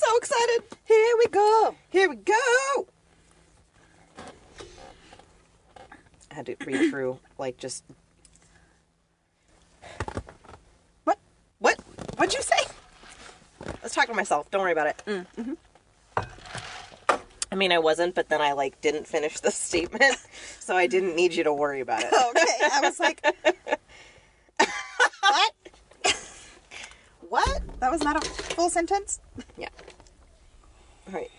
so excited. Here we go. Here we go. I had to read through, like, just... What? What? What'd you say? I was talking to myself. Don't worry about it. Mm-hmm. I mean, I wasn't, but then I, like, didn't finish the statement, so I didn't need you to worry about it. Okay, I was like... What? What? That was not a full sentence? Yeah. All right.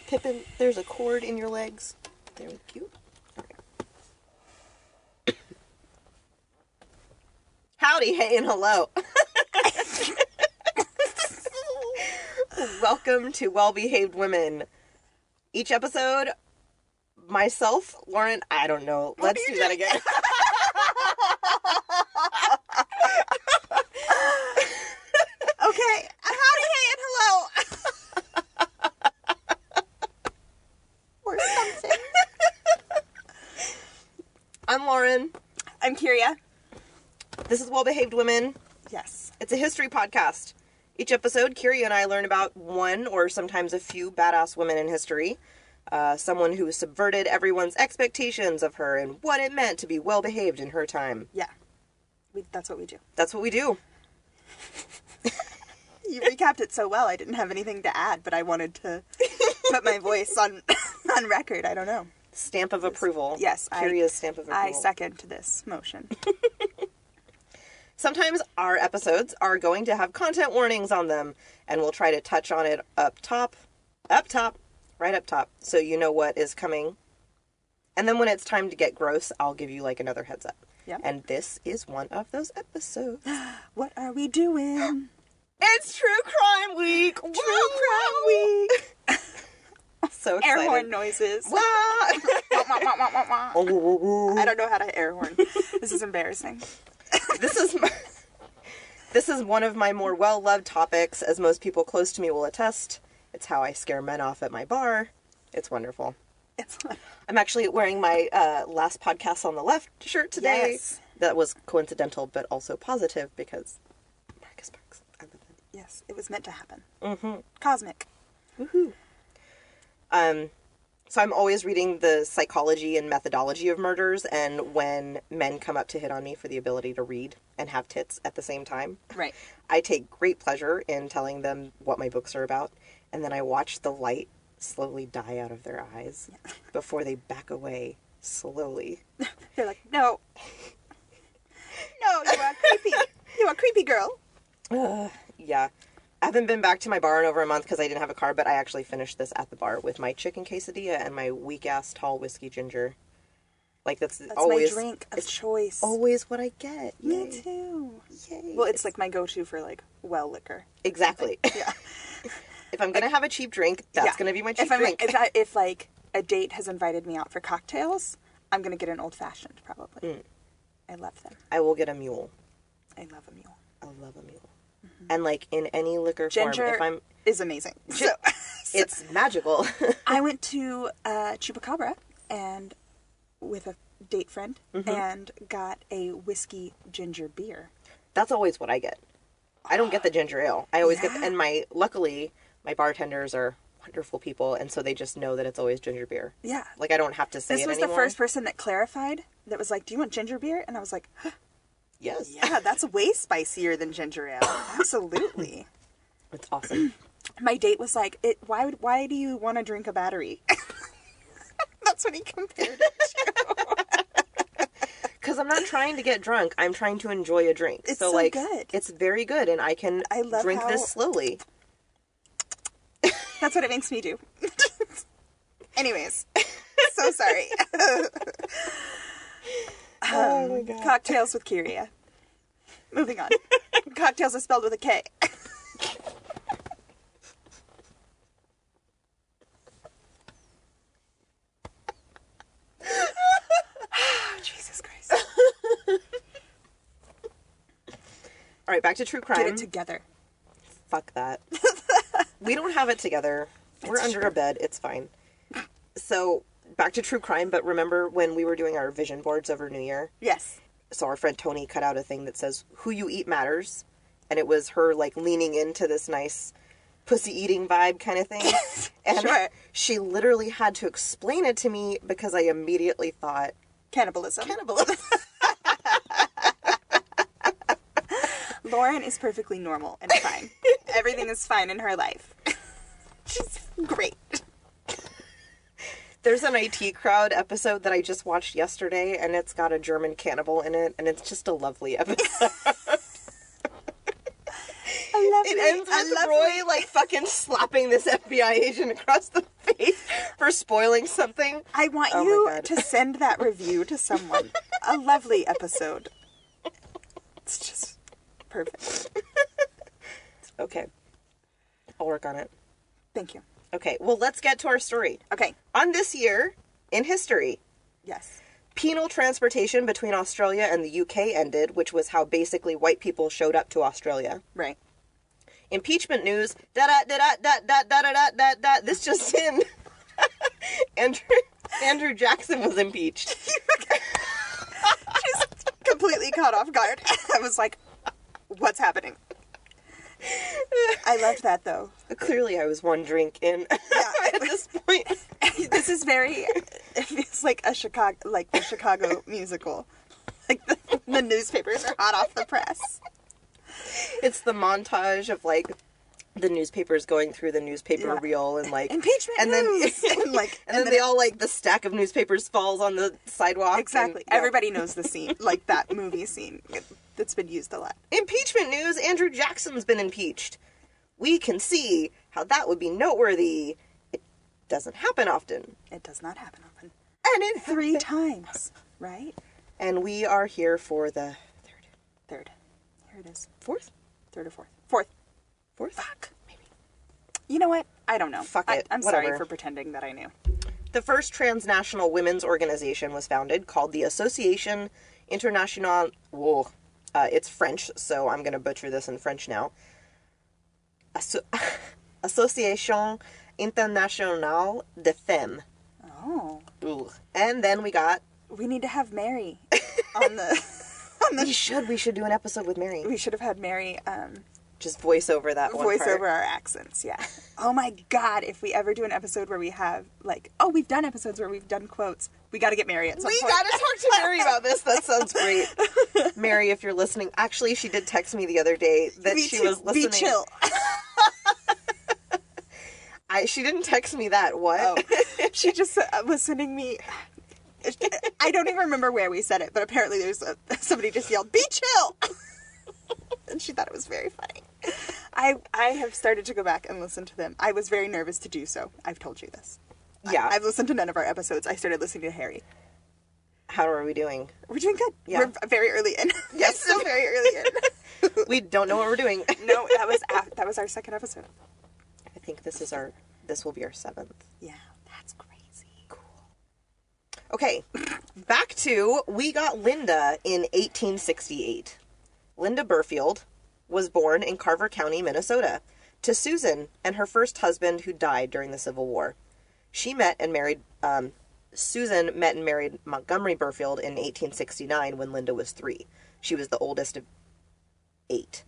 Pippin, there's a cord in your legs. Very cute. Okay. Howdy, hey, and hello. Welcome to Well-Behaved Women. Each episode, myself, Lauren, I don't know. Let's do that again. Okay. Howdy, hey, and hello. Or something. I'm Lauren. I'm Kyria. This is Well-Behaved Women. Yes. It's a history podcast. Each episode, Kyria and I learn about one or sometimes a few badass women in history. Someone who subverted everyone's expectations of her and what it meant to be well-behaved in her time. Yeah. That's what we do. That's what we do. You recapped it so well, I didn't have anything to add, but I wanted to put my voice on record. I don't know. Stamp of approval. Yes. Kyria's stamp of approval. I second this motion. Sometimes our episodes are going to have content warnings on them, and we'll try to touch on it up top, right up top, so you know what is coming. And then when it's time to get gross, I'll give you, like, another heads up. Yeah. And this is one of those episodes. What are we doing? It's True Crime Week! True Crime Week! So excited. Air horn noises. Wah! I don't know how to air horn. This is embarrassing. This is one of my more well-loved topics, as most people close to me will attest. It's how I scare men off at my bar. It's wonderful. I'm actually wearing my Last Podcast on the Left shirt today. Yes. That was coincidental, but also positive, because Marcus Parks. I love it. Yes, it was meant to happen. Mm-hmm. Cosmic. Woohoo. So I'm always reading the psychology and methodology of murders, and when men come up to hit on me for the ability to read and have tits at the same time, Right. I take great pleasure in telling them what my books are about, and then I watch the light slowly die out of their eyes before they back away slowly. They're like, no. No, you are creepy. You are a creepy girl. Yeah. I haven't been back to my bar in over a month because I didn't have a car, but I actually finished this at the bar with my chicken quesadilla and my weak-ass tall whiskey ginger. Like, that's always... my drink of choice. Always what I get. Me Yay. too. Yay. Well, it's like my go-to for, like, well liquor. Exactly. Yeah. If I'm going to have a cheap drink, that's going to be my cheap drink. If, like, a date has invited me out for cocktails, I'm going to get an old-fashioned, probably. Mm. I love them. I will get a mule. I love a mule. I love a mule. Mm-hmm. And, like, in any liquor Ginger form, if I'm... is amazing. It's magical. I went to Chupacabra and with a date friend and got a whiskey ginger beer. That's always what I get. I don't get the ginger ale. I always get... And luckily, my bartenders are wonderful people, and so they just know that it's always ginger beer. Yeah. Like, I don't have to say it anymore. This was the first person that clarified, that was like, do you want ginger beer? And I was like, huh. Yes. Yeah, that's way spicier than ginger ale. Absolutely. It's awesome. My date was like, why do you want to drink a battery? That's what he compared it to. Because I'm not trying to get drunk. I'm trying to enjoy a drink. It's so like, good. It's very good, and I can drink this slowly. That's what it makes me do. Anyways. So sorry. Oh my God. Cocktails with Kyria. Moving on. Cocktails are spelled with a K. Jesus Christ. All right, back to true crime. Get it together. Fuck that. We don't have it together. We're under a bed. It's fine. So, back to true crime, but remember when we were doing our vision boards over New Year? Yes. So our friend Tony cut out a thing that says, who you eat matters. And it was her, like, leaning into this nice pussy-eating vibe kind of thing. And Sure. she literally had to explain it to me because I immediately thought... Cannibalism. Cannibalism. Lauren is perfectly normal and fine. Everything is fine in her life. She's great. There's an IT Crowd episode that I just watched yesterday, and it's got a German cannibal in it, and it's just a lovely episode. It ends with Roy, like, fucking slapping this FBI agent across the face for spoiling something. I want Oh my you God. to send that review to someone. A lovely episode. It's just perfect. Okay. I'll work on it. Thank you. Okay, well, let's get to our story. Okay. On this year, in history, Yes. penal transportation between Australia and the UK ended, which was how basically white people showed up to Australia. Right. Impeachment news. Da-da-da-da-da-da-da-da-da-da. This just in. Andrew Jackson was impeached. Just completely caught off guard. I was like, what's happening? I loved that, though. Clearly, I was one drink in at this point. This is very... It feels like the Chicago musical. Like, the newspapers are hot off the press. It's the montage of, like, the newspapers going through the newspaper reel and, like... Impeachment and news! Then, and then they all, like, the stack of newspapers falls on the sidewalk. Exactly. And, Everybody knows the scene. Like, that movie scene that's been used a lot. Impeachment news. Andrew Jackson's been impeached. We can see how that would be noteworthy. It doesn't happen often. It does not happen often. And it 3 times, right? And we are here for the Third. Here it is. fourth? Third or fourth? Fourth. Fourth? Fuck. Maybe. You know what? I don't know. Fuck it. I'm Whatever. sorry for pretending that I knew. The first transnational women's organization was founded called the Association Internationale... Whoa. It's French, so I'm going to butcher this in French now. Association Internationale de Femmes. Oh. Ooh. And then we got... We need to have Mary on the... We should do an episode with Mary. We should have had Mary Just voice over that one voice part. over our accents, yeah. Oh my god, if we ever do an episode where we have, like... Oh, we've done episodes where we've done quotes. We gotta get Mary at some We point. gotta talk to Mary about this. That sounds great. Mary, if you're listening. Actually, she did text me the other day that Me she too. was listening. Be chill. She didn't text me that. What? Oh. She just was sending me... I don't even remember where we said it, but apparently there's somebody just yelled, "Be chill!" And she thought it was very funny. I have started to go back and listen to them. I was very nervous to do so. I've told you this. Yeah. I've listened to none of our episodes. I started listening to Harry. How are we doing? We're doing good. Yeah. We're very early in. Yes. Still very early in. We don't know what we're doing. No, that was our second episode. I think this will be our 7th. Yeah, that's crazy. Cool. Okay, back to, we got Linda in 1868. Linda Burfield was born in Carver County, Minnesota, to Susan and her first husband who died during the Civil War. Susan met and married Montgomery Burfield in 1869 when Linda was 3. She was the oldest of 8.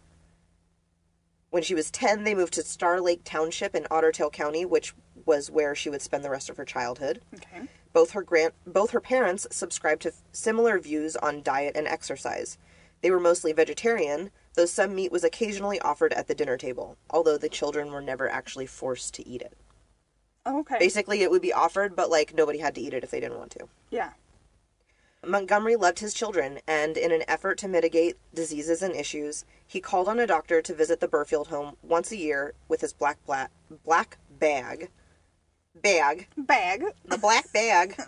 When she was 10, they moved to Star Lake Township in Otter Tail County, which was where she would spend the rest of her childhood. Okay. Both her parents subscribed to similar views on diet and exercise. They were mostly vegetarian, though some meat was occasionally offered at the dinner table, although the children were never actually forced to eat it. Oh, okay. Basically, it would be offered, but, like, nobody had to eat it if they didn't want to. Yeah. Montgomery loved his children, and in an effort to mitigate diseases and issues, he called on a doctor to visit the Burfield home once a year with his black bag. The black bag.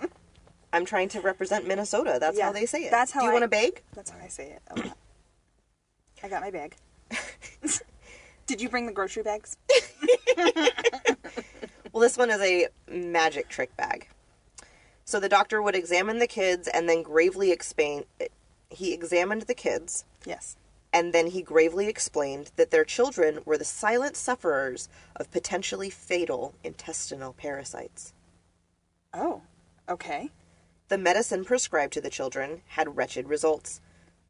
I'm trying to represent Minnesota. That's how they say it. That's how Do you want a bag? That's how I say it a lot. I got my bag. Did you bring the grocery bags? Well, this one is a magic trick bag. So the doctor would examine the kids and then gravely explain... He examined the kids. Yes. And then he gravely explained that their children were the silent sufferers of potentially fatal intestinal parasites. Oh, okay. The medicine prescribed to the children had wretched results.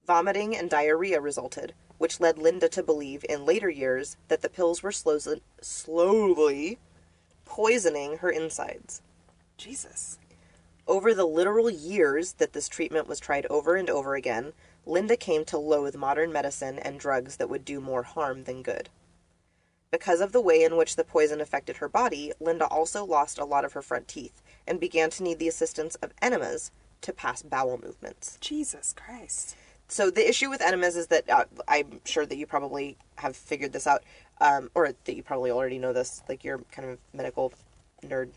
Vomiting and diarrhea resulted. which led Linda to believe in later years that the pills were slowly poisoning her insides. Jesus. Over the literal years that this treatment was tried over and over again, Linda came to loathe modern medicine and drugs that would do more harm than good. Because of the way in which the poison affected her body, Linda also lost a lot of her front teeth and began to need the assistance of enemas to pass bowel movements. Jesus Christ. So the issue with enemas is that I'm sure that you probably have figured this out, or that you probably already know this, like you're kind of a medical nerd.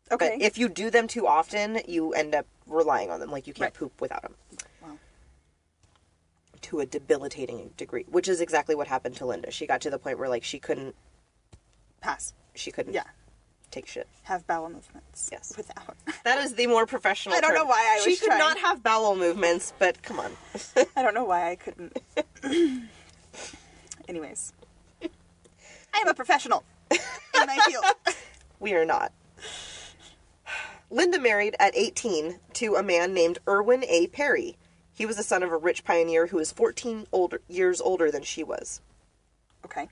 Okay. But if you do them too often, you end up relying on them. Like you can't Right. poop without them. Wow. To a debilitating degree, which is exactly what happened to Linda. She got to the point where like she couldn't Yeah. take shit. Have bowel movements. Yes. Without. That is the more professional I don't term. know why I She was could trying. not have bowel movements, but come on. I don't know why I couldn't. Anyways. I am a professional in my field. We are not. Linda married at 18 to a man named Irwin A. Perry. He was the son of a rich pioneer who was 14 years older than she was. Okay.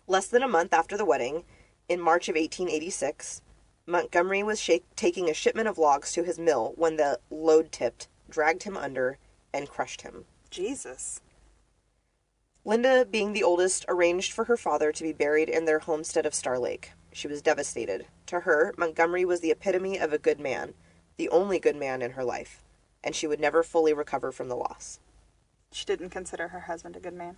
Less than a month after the wedding, in March of 1886, Montgomery was taking a shipment of logs to his mill when the load tipped, dragged him under, and crushed him. Jesus. Linda, being the oldest, arranged for her father to be buried in their homestead of Star Lake. She was devastated. To her, Montgomery was the epitome of a good man, the only good man in her life, and she would never fully recover from the loss. She didn't consider her husband a good man.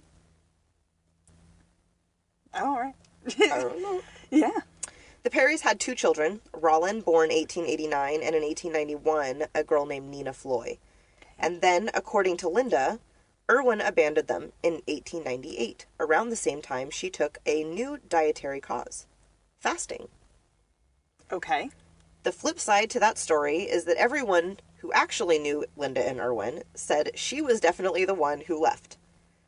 Oh, all right. I don't know. Yeah. The Perrys had 2 children, Rollin, born 1889, and in 1891, a girl named Nina Floy. And then, according to Linda, Irwin abandoned them in 1898. Around the same time, she took a new dietary cause, fasting. Okay. The flip side to that story is that everyone who actually knew Linda and Irwin said she was definitely the one who left.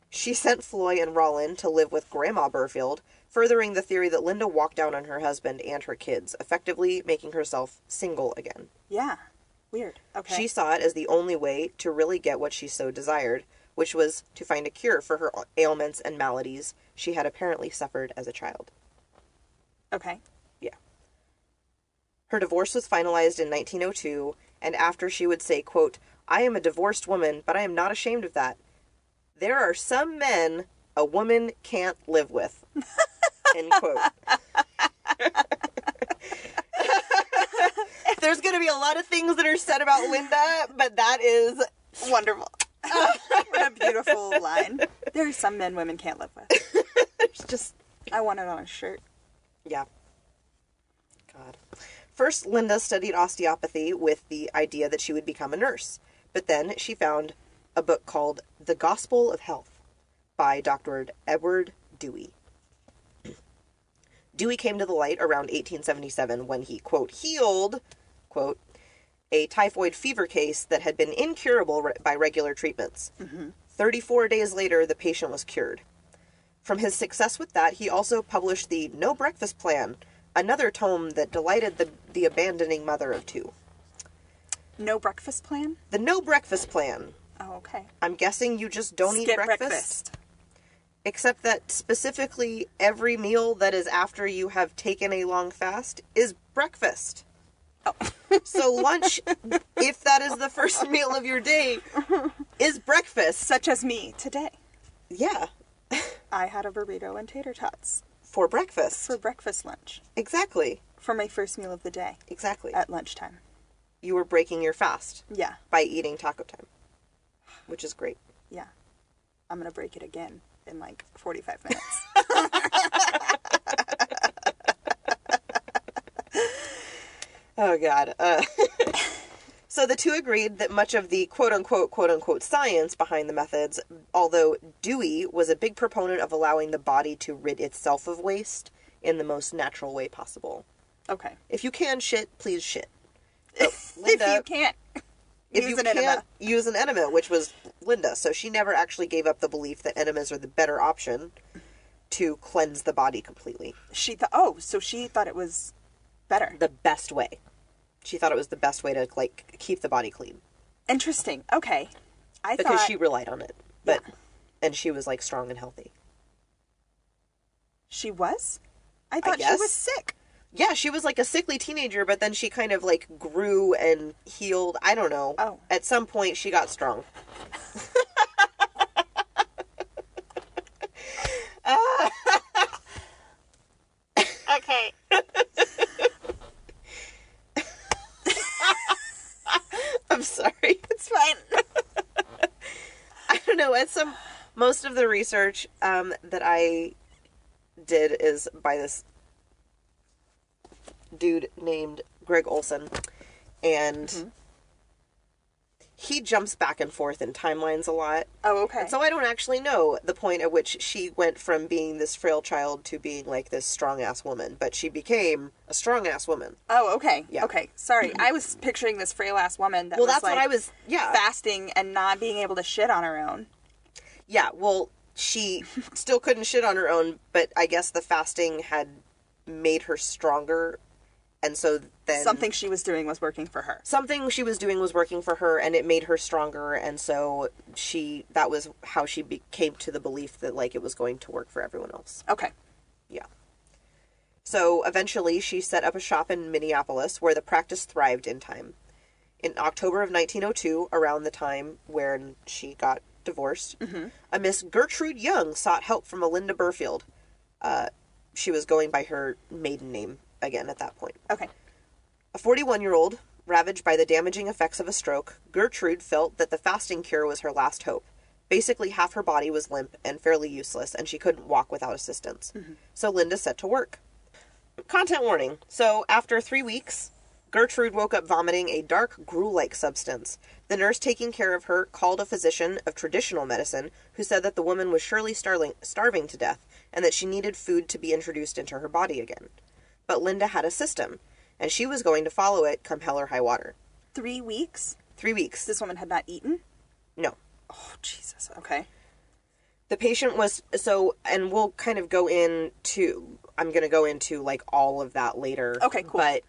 She sent Floy and Rollin to live with Grandma Burfield, furthering the theory that Linda walked down on her husband and her kids, effectively making herself single again. Yeah. Weird. Okay. She saw it as the only way to really get what she so desired, which was to find a cure for her ailments and maladies she had apparently suffered as a child. Okay. Yeah. Her divorce was finalized in 1902, and after she would say, quote, "I am a divorced woman, but I am not ashamed of that. There are some men a woman can't live with." End quote. There's going to be a lot of things that are said about Linda, but that is Wonderful. What a beautiful line. There are some men women can't live with. it's just, I want it on a shirt. yeah. God. First, Linda studied osteopathy with the idea that she would become a nurse, but then she found a book called The Gospel of Health by Dr. Edward Dewey. Dewey came to the light around 1877 when he, quote, healed, quote, a typhoid fever case that had been incurable by regular treatments. 34 days later, the patient was cured. From his success with that, he also published the No Breakfast Plan, another tome that delighted the abandoning mother of 2. No breakfast plan? The No Breakfast Plan. Oh, okay. I'm guessing you just don't Skip eat breakfast. Except that specifically every meal that is after you have taken a long fast is breakfast. Oh. So lunch, if that is the first meal of your day, is breakfast. Such as me today. Yeah. I had a burrito and tater tots For breakfast. for breakfast lunch. Exactly. For my first meal of the day. Exactly. At lunchtime. You were breaking your fast Yeah. by eating taco time, which is great. Yeah. I'm going to break it again in like 45 minutes. Oh, God. So the 2 agreed that much of the quote-unquote science behind the methods, although Dewey was a big proponent of allowing the body to rid itself of waste in the most natural way possible. Okay. If you can shit, please shit. So, Linda, If you can't, use an enema. Use an enema, which was Linda. So she never actually gave up the belief that enemas are the better option to cleanse the body completely. She thought, so she thought it was better. The best way. She thought it was the best way to, like, keep the body clean. Interesting. Okay. Because she relied on it. But And she was, like, strong and healthy. She was? I thought she was sick. Yeah, she was, like, a sickly teenager, but then she kind of, like, grew and healed. I don't know. Oh. At some point, she got strong. Okay. I'm sorry. It's fine. I don't know. Most of the research that I did is by this dude named Gregg Olsen, and he jumps back and forth in timelines a lot. Oh, okay. And so I don't actually know the point at which she went from being this frail child to being, like, this strong-ass woman. But she became a strong-ass woman. Oh, okay. Yeah. Okay. Sorry. I was picturing this frail-ass woman that Well, was, that's like, what I was... Yeah. fasting and not being able to shit on her own. Yeah, well, she still couldn't shit on her own, but I guess the fasting had made her stronger. And so then... Something she was doing was working for her. Something she was doing was working for her, and it made her stronger, and so that was how she came to the belief that, like, it was going to work for everyone else. Okay. Yeah. So, eventually, she set up a shop in Minneapolis, where the practice thrived in time. In October of 1902, around the time when she got divorced, a Miss Gertrude Young sought help from a Linda Burfield. She was going by her maiden name again at that point. Okay. A 41-year-old, ravaged by the damaging effects of a stroke, Gertrude felt that the fasting cure was her last hope. Basically, half her body was limp and fairly useless, and she couldn't walk without assistance. So Linda set to work. Content warning. So, after 3 weeks, Gertrude woke up vomiting a dark, gruel-like substance. The nurse taking care of her called a physician of traditional medicine who said that the woman was surely starving to death and that she needed food to be introduced into her body again. But Linda had a system, and she was going to follow it come hell or high water. 3 weeks? 3 weeks. This woman had not eaten? No. Oh, Jesus. Okay. The patient was, and we'll kind of I'm going to go into, like, all of that later. Okay, cool. But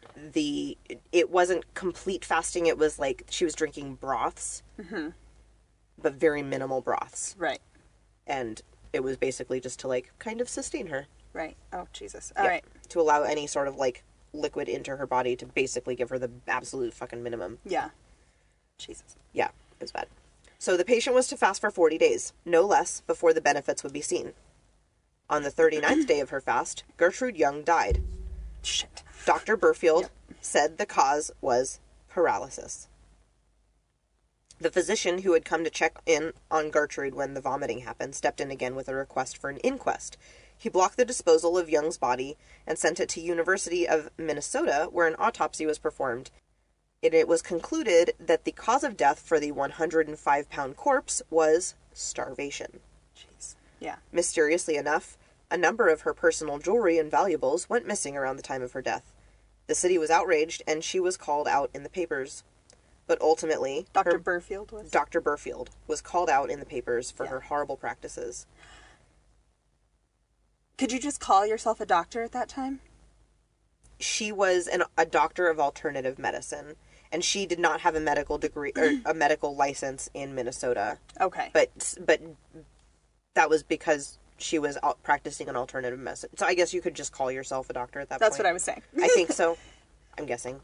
it wasn't complete fasting. It was, like, she was drinking broths. But very minimal broths. Right. And it was basically just to, like, kind of sustain her. Right. Oh, Jesus. All right. To allow any sort of, like, liquid into her body to basically give her the absolute fucking minimum. Yeah. Jesus. Yeah, it was bad. So the patient was to fast for 40 days, no less, before the benefits would be seen. On the 39th day of her fast, Gertrude Young died. Shit. Dr. Burfield said the cause was paralysis. The physician who had come to check in on Gertrude when the vomiting happened stepped in again with a request for an inquest. He blocked the disposal of Young's body and sent it to University of Minnesota, where an autopsy was performed. It was concluded that the cause of death for the 105-pound corpse was starvation. Jeez. Yeah. Mysteriously enough, a number of her personal jewelry and valuables went missing around the time of her death. The city was outraged, and she was called out in the papers. But ultimately... Dr. Burfield was? Dr. Burfield was called out in the papers for her horrible practices. Could you just call yourself a doctor at that time? She was a doctor of alternative medicine, and she did not have a medical degree or a medical license in Minnesota. Okay. But that was because she was practicing an alternative medicine. So I guess you could just call yourself a doctor at that point. That's what I was saying. I think so. I'm guessing.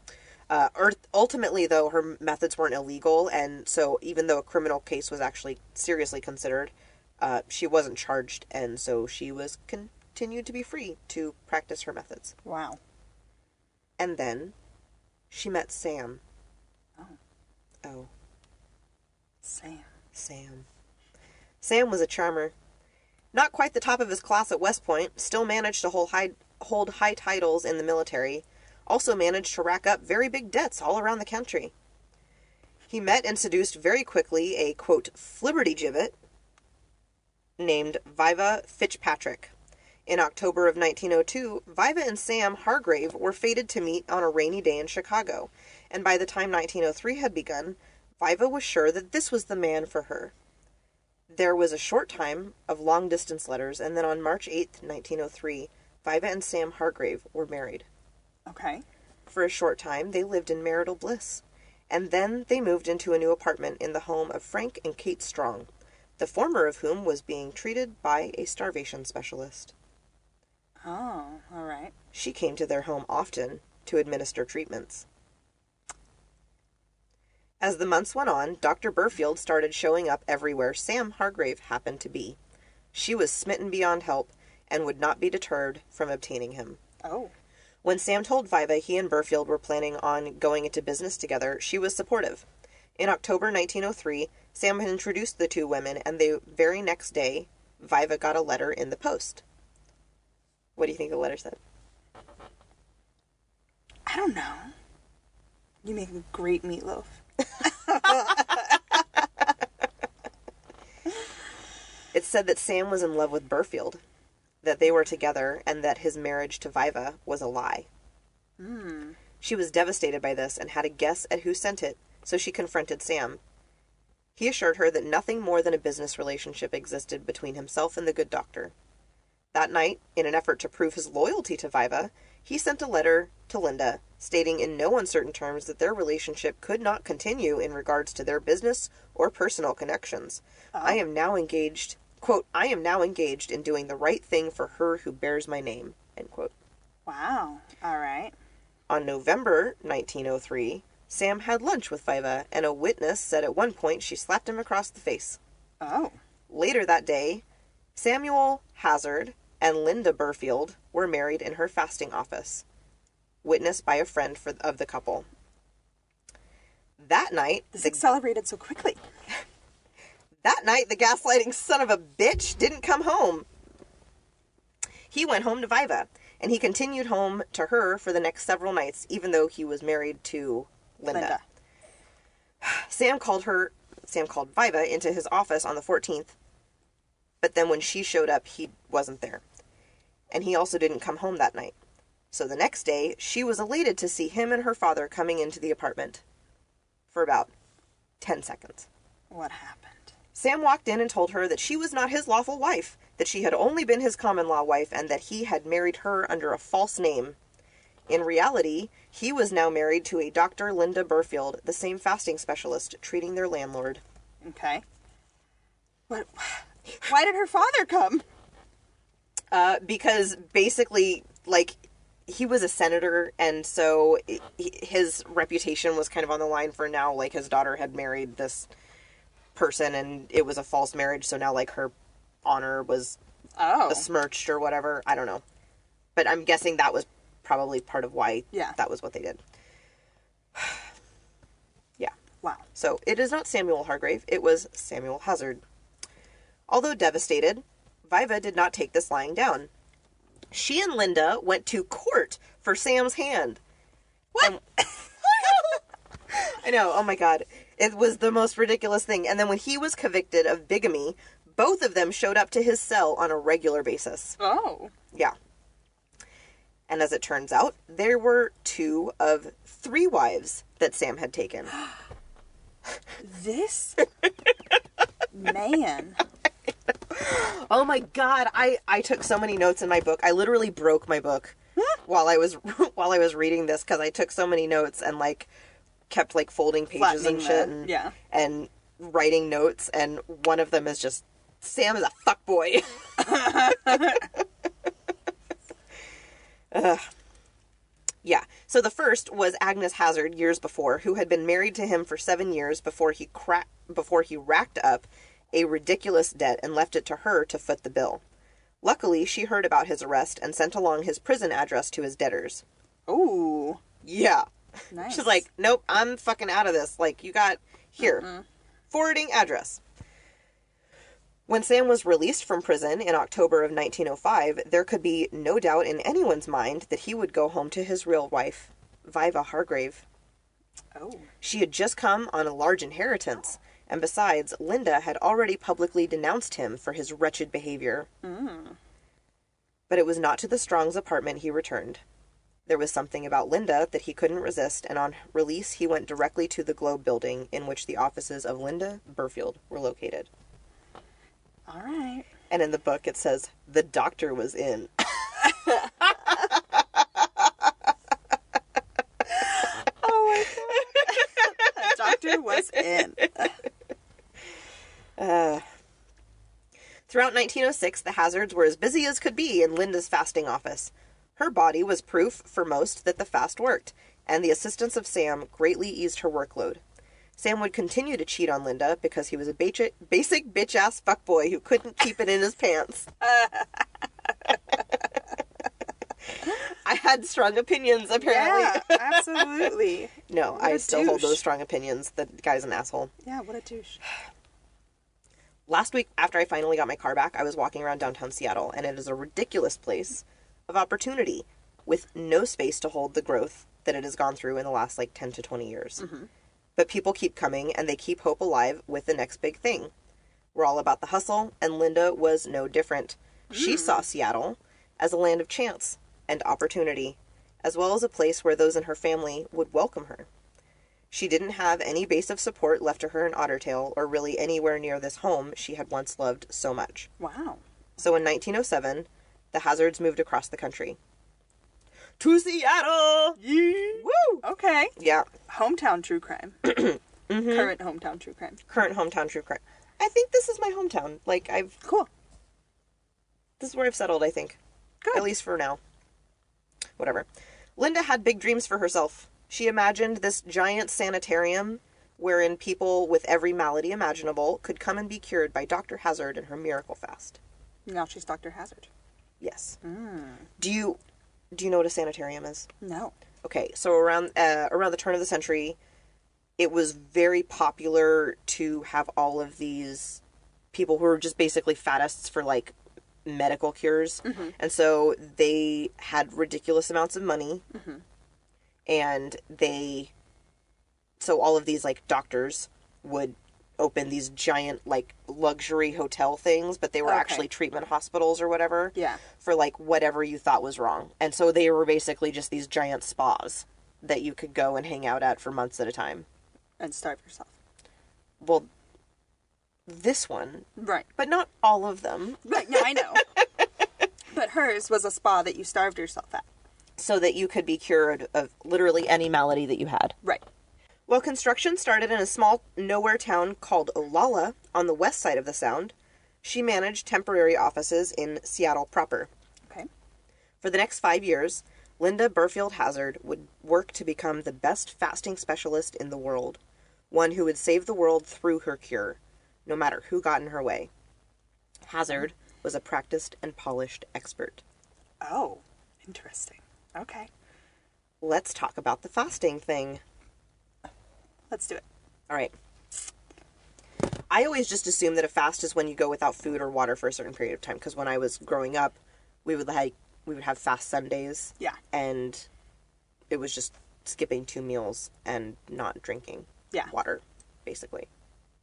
Ultimately, though, her methods weren't illegal, and so even though a criminal case was actually seriously considered, she wasn't charged, and so she was continued to be free to practice her methods. Wow. And then she met Sam. Oh. Sam. Sam was a charmer. Not quite the top of his class at West Point, still managed to hold high titles in the military, also managed to rack up very big debts all around the country. He met and seduced very quickly a, quote, flibbertigibbet named Viva Fitzpatrick. In October of 1902, Viva and Sam Hargrave were fated to meet on a rainy day in Chicago, and by the time 1903 had begun, Viva was sure that this was the man for her. There was a short time of long-distance letters, and then on March 8th, 1903, Viva and Sam Hargrave were married. Okay. For a short time, they lived in marital bliss, and then they moved into a new apartment in the home of Frank and Kate Strong. the former of whom was being treated by a starvation specialist. Oh, all right. She came to their home often to administer treatments. As the months went on, Dr. Burfield started showing up everywhere Sam Hargrave happened to be. She was smitten beyond help and would not be deterred from obtaining him. Oh. When Sam told Viva he and Burfield were planning on going into business together, she was supportive. In October 1903, Sam had introduced the two women, and the very next day, Viva got a letter in the post. What do you think the letter said? I don't know. You make a great meatloaf. It said that Sam was in love with Burfield, that they were together, and that his marriage to Viva was a lie. She was devastated by this and had a guess at who sent it, so she confronted Sam. He assured her that nothing more than a business relationship existed between himself and the good doctor. That night, in an effort to prove his loyalty to Viva, he sent a letter to Linda, stating in no uncertain terms that their relationship could not continue in regards to their business or personal connections. I am now engaged, quote, I am now engaged in doing the right thing for her who bears my name, end quote. Wow. All right. On November 1903, Sam had lunch with Viva, and a witness said at one point she slapped him across the face. Oh. Later that day, Samuel Hazzard and Linda Burfield were married in her fasting office, witnessed by a friend of the couple. That night... This accelerated so quickly. That night, the gaslighting son of a bitch didn't come home. He went home to Viva, and he continued home to her for the next several nights, even though he was married to Linda. Sam called Viva into his office on the 14th, but then when she showed up, he wasn't there. And he also didn't come home that night. So the next day, she was elated to see him and her father coming into the apartment for about 10 seconds. What happened? Sam walked in and told her that she was not his lawful wife, that she had only been his common-law wife, and that he had married her under a false name. In reality, he was now married to a Dr. Linda Burfield, the same fasting specialist, treating their landlord. Okay. What? Why did her father come? Because basically, like, he was a senator, and so his reputation was kind of on the line for now. Like, his daughter had married this person, and it was a false marriage, so now, like, her honor was besmirched or whatever. I don't know. But I'm guessing that was probably part of why that was what they did. Yeah. Wow. So, it is not Samuel Hargrave. It was Samuel Hazzard. Although devastated, Viva did not take this lying down. She and Linda went to court for Sam's hand. What? I know, oh my god. It was the most ridiculous thing. And then when he was convicted of bigamy, both of them showed up to his cell on a regular basis. Oh. Yeah. And as it turns out, there were 2 of 3 wives that Sam had taken. This? Man. Oh my god, I took so many notes in my book. I literally broke my book while I was reading this, because I took so many notes and, like, kept, like, folding pages and shit and writing notes, and one of them is just, Sam is a fuckboy. Yeah. So the first was Agnes Hazzard years before, who had been married to him for 7 years before he racked up a ridiculous debt and left it to her to foot the bill. Luckily, she heard about his arrest and sent along his prison address to his debtors. Ooh. Yeah. Nice. She's like, nope, I'm fucking out of this. Like, you got, here, forwarding address. When Sam was released from prison in October of 1905, there could be no doubt in anyone's mind that he would go home to his real wife, Viva Hargrave. Oh. She had just come on a large inheritance, and besides, Linda had already publicly denounced him for his wretched behavior. But it was not to the Strongs' apartment he returned. There was something about Linda that he couldn't resist, and on release he went directly to the Globe building in which the offices of Linda Burfield were located. All right. And in the book it says, the doctor was in. Oh my god. The doctor was in. Throughout 1906, the Hazzards were as busy as could be in Linda's fasting office. Her body was proof for most that the fast worked, and the assistance of Sam greatly eased her workload. Sam would continue to cheat on Linda because he was a basic bitch-ass fuckboy who couldn't keep it in his pants. I had strong opinions, apparently. Yeah, absolutely. No, What I a still hold douche. those strong opinions. The guy's an asshole. Yeah, what a douche. Last week, after I finally got my car back, I was walking around downtown Seattle, and it is a ridiculous place of opportunity with no space to hold the growth that it has gone through in the last, 10 to 20 years. Mm-hmm. But people keep coming, and they keep hope alive with the next big thing. We're all about the hustle, and Linda was no different. She saw Seattle as a land of chance and opportunity, as well as a place where those in her family would welcome her. She didn't have any base of support left to her in Ottertail, or really anywhere near this home she had once loved so much. Wow. So in 1907, the Hazzards moved across the country. To Seattle! Yeah. Woo! Okay. Yeah. Hometown true crime. Mm-hmm. Current hometown true crime. Current hometown true crime. I think this is my hometown. Cool. This is where I've settled, I think. Good. At least for now. Whatever. Linda had big dreams for herself. She imagined this giant sanitarium wherein people with every malady imaginable could come and be cured by Dr. Hazzard and her miracle fast. Now she's Dr. Hazzard. Yes. Do you know what a sanitarium is? No. Okay, so around the turn of the century, it was very popular to have all of these people who were just basically faddists for medical cures. Mm-hmm. And so they had ridiculous amounts of money. Mm-hmm. And so all of these doctors would open these giant luxury hotel things, but they were actually treatment hospitals or whatever. Yeah. For whatever you thought was wrong. And so they were basically just these giant spas that you could go and hang out at for months at a time. And starve yourself. Well, this one. Right. But not all of them. Right, no, I know. But hers was a spa that you starved yourself at. So that you could be cured of literally any malady that you had. Right. Well, construction started in a small nowhere town called Olalla on the west side of the Sound. She managed temporary offices in Seattle proper. Okay. For the next 5 years, Linda Burfield Hazzard would work to become the best fasting specialist in the world. One who would save the world through her cure, no matter who got in her way. Hazzard was a practiced and polished expert. Oh, interesting. Okay. Let's talk about the fasting thing. Let's do it. All right. I always just assume that a fast is when you go without food or water for a certain period of time. Because when I was growing up, we would have fast Sundays. Yeah. And it was just skipping 2 meals and not drinking water, basically.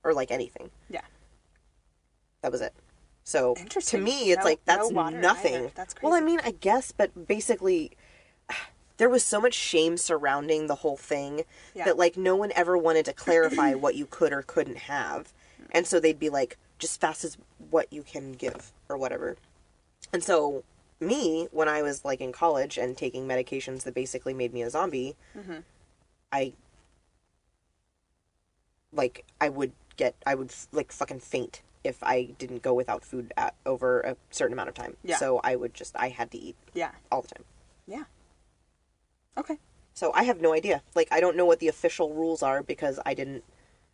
Or anything. Yeah. That was it. So to me, it's that's no water nothing. Either. That's crazy. Well, I mean, I guess, but basically, there was so much shame surrounding the whole thing that no one ever wanted to clarify what you could or couldn't have. And so they'd be just fast as what you can give or whatever. And so me, when I was in college and taking medications that basically made me a zombie, mm-hmm. I would fucking faint if I didn't go without food over a certain amount of time. Yeah. So I had to eat. Yeah. All the time. Yeah. Okay. So I have no idea. I don't know what the official rules are because I didn't.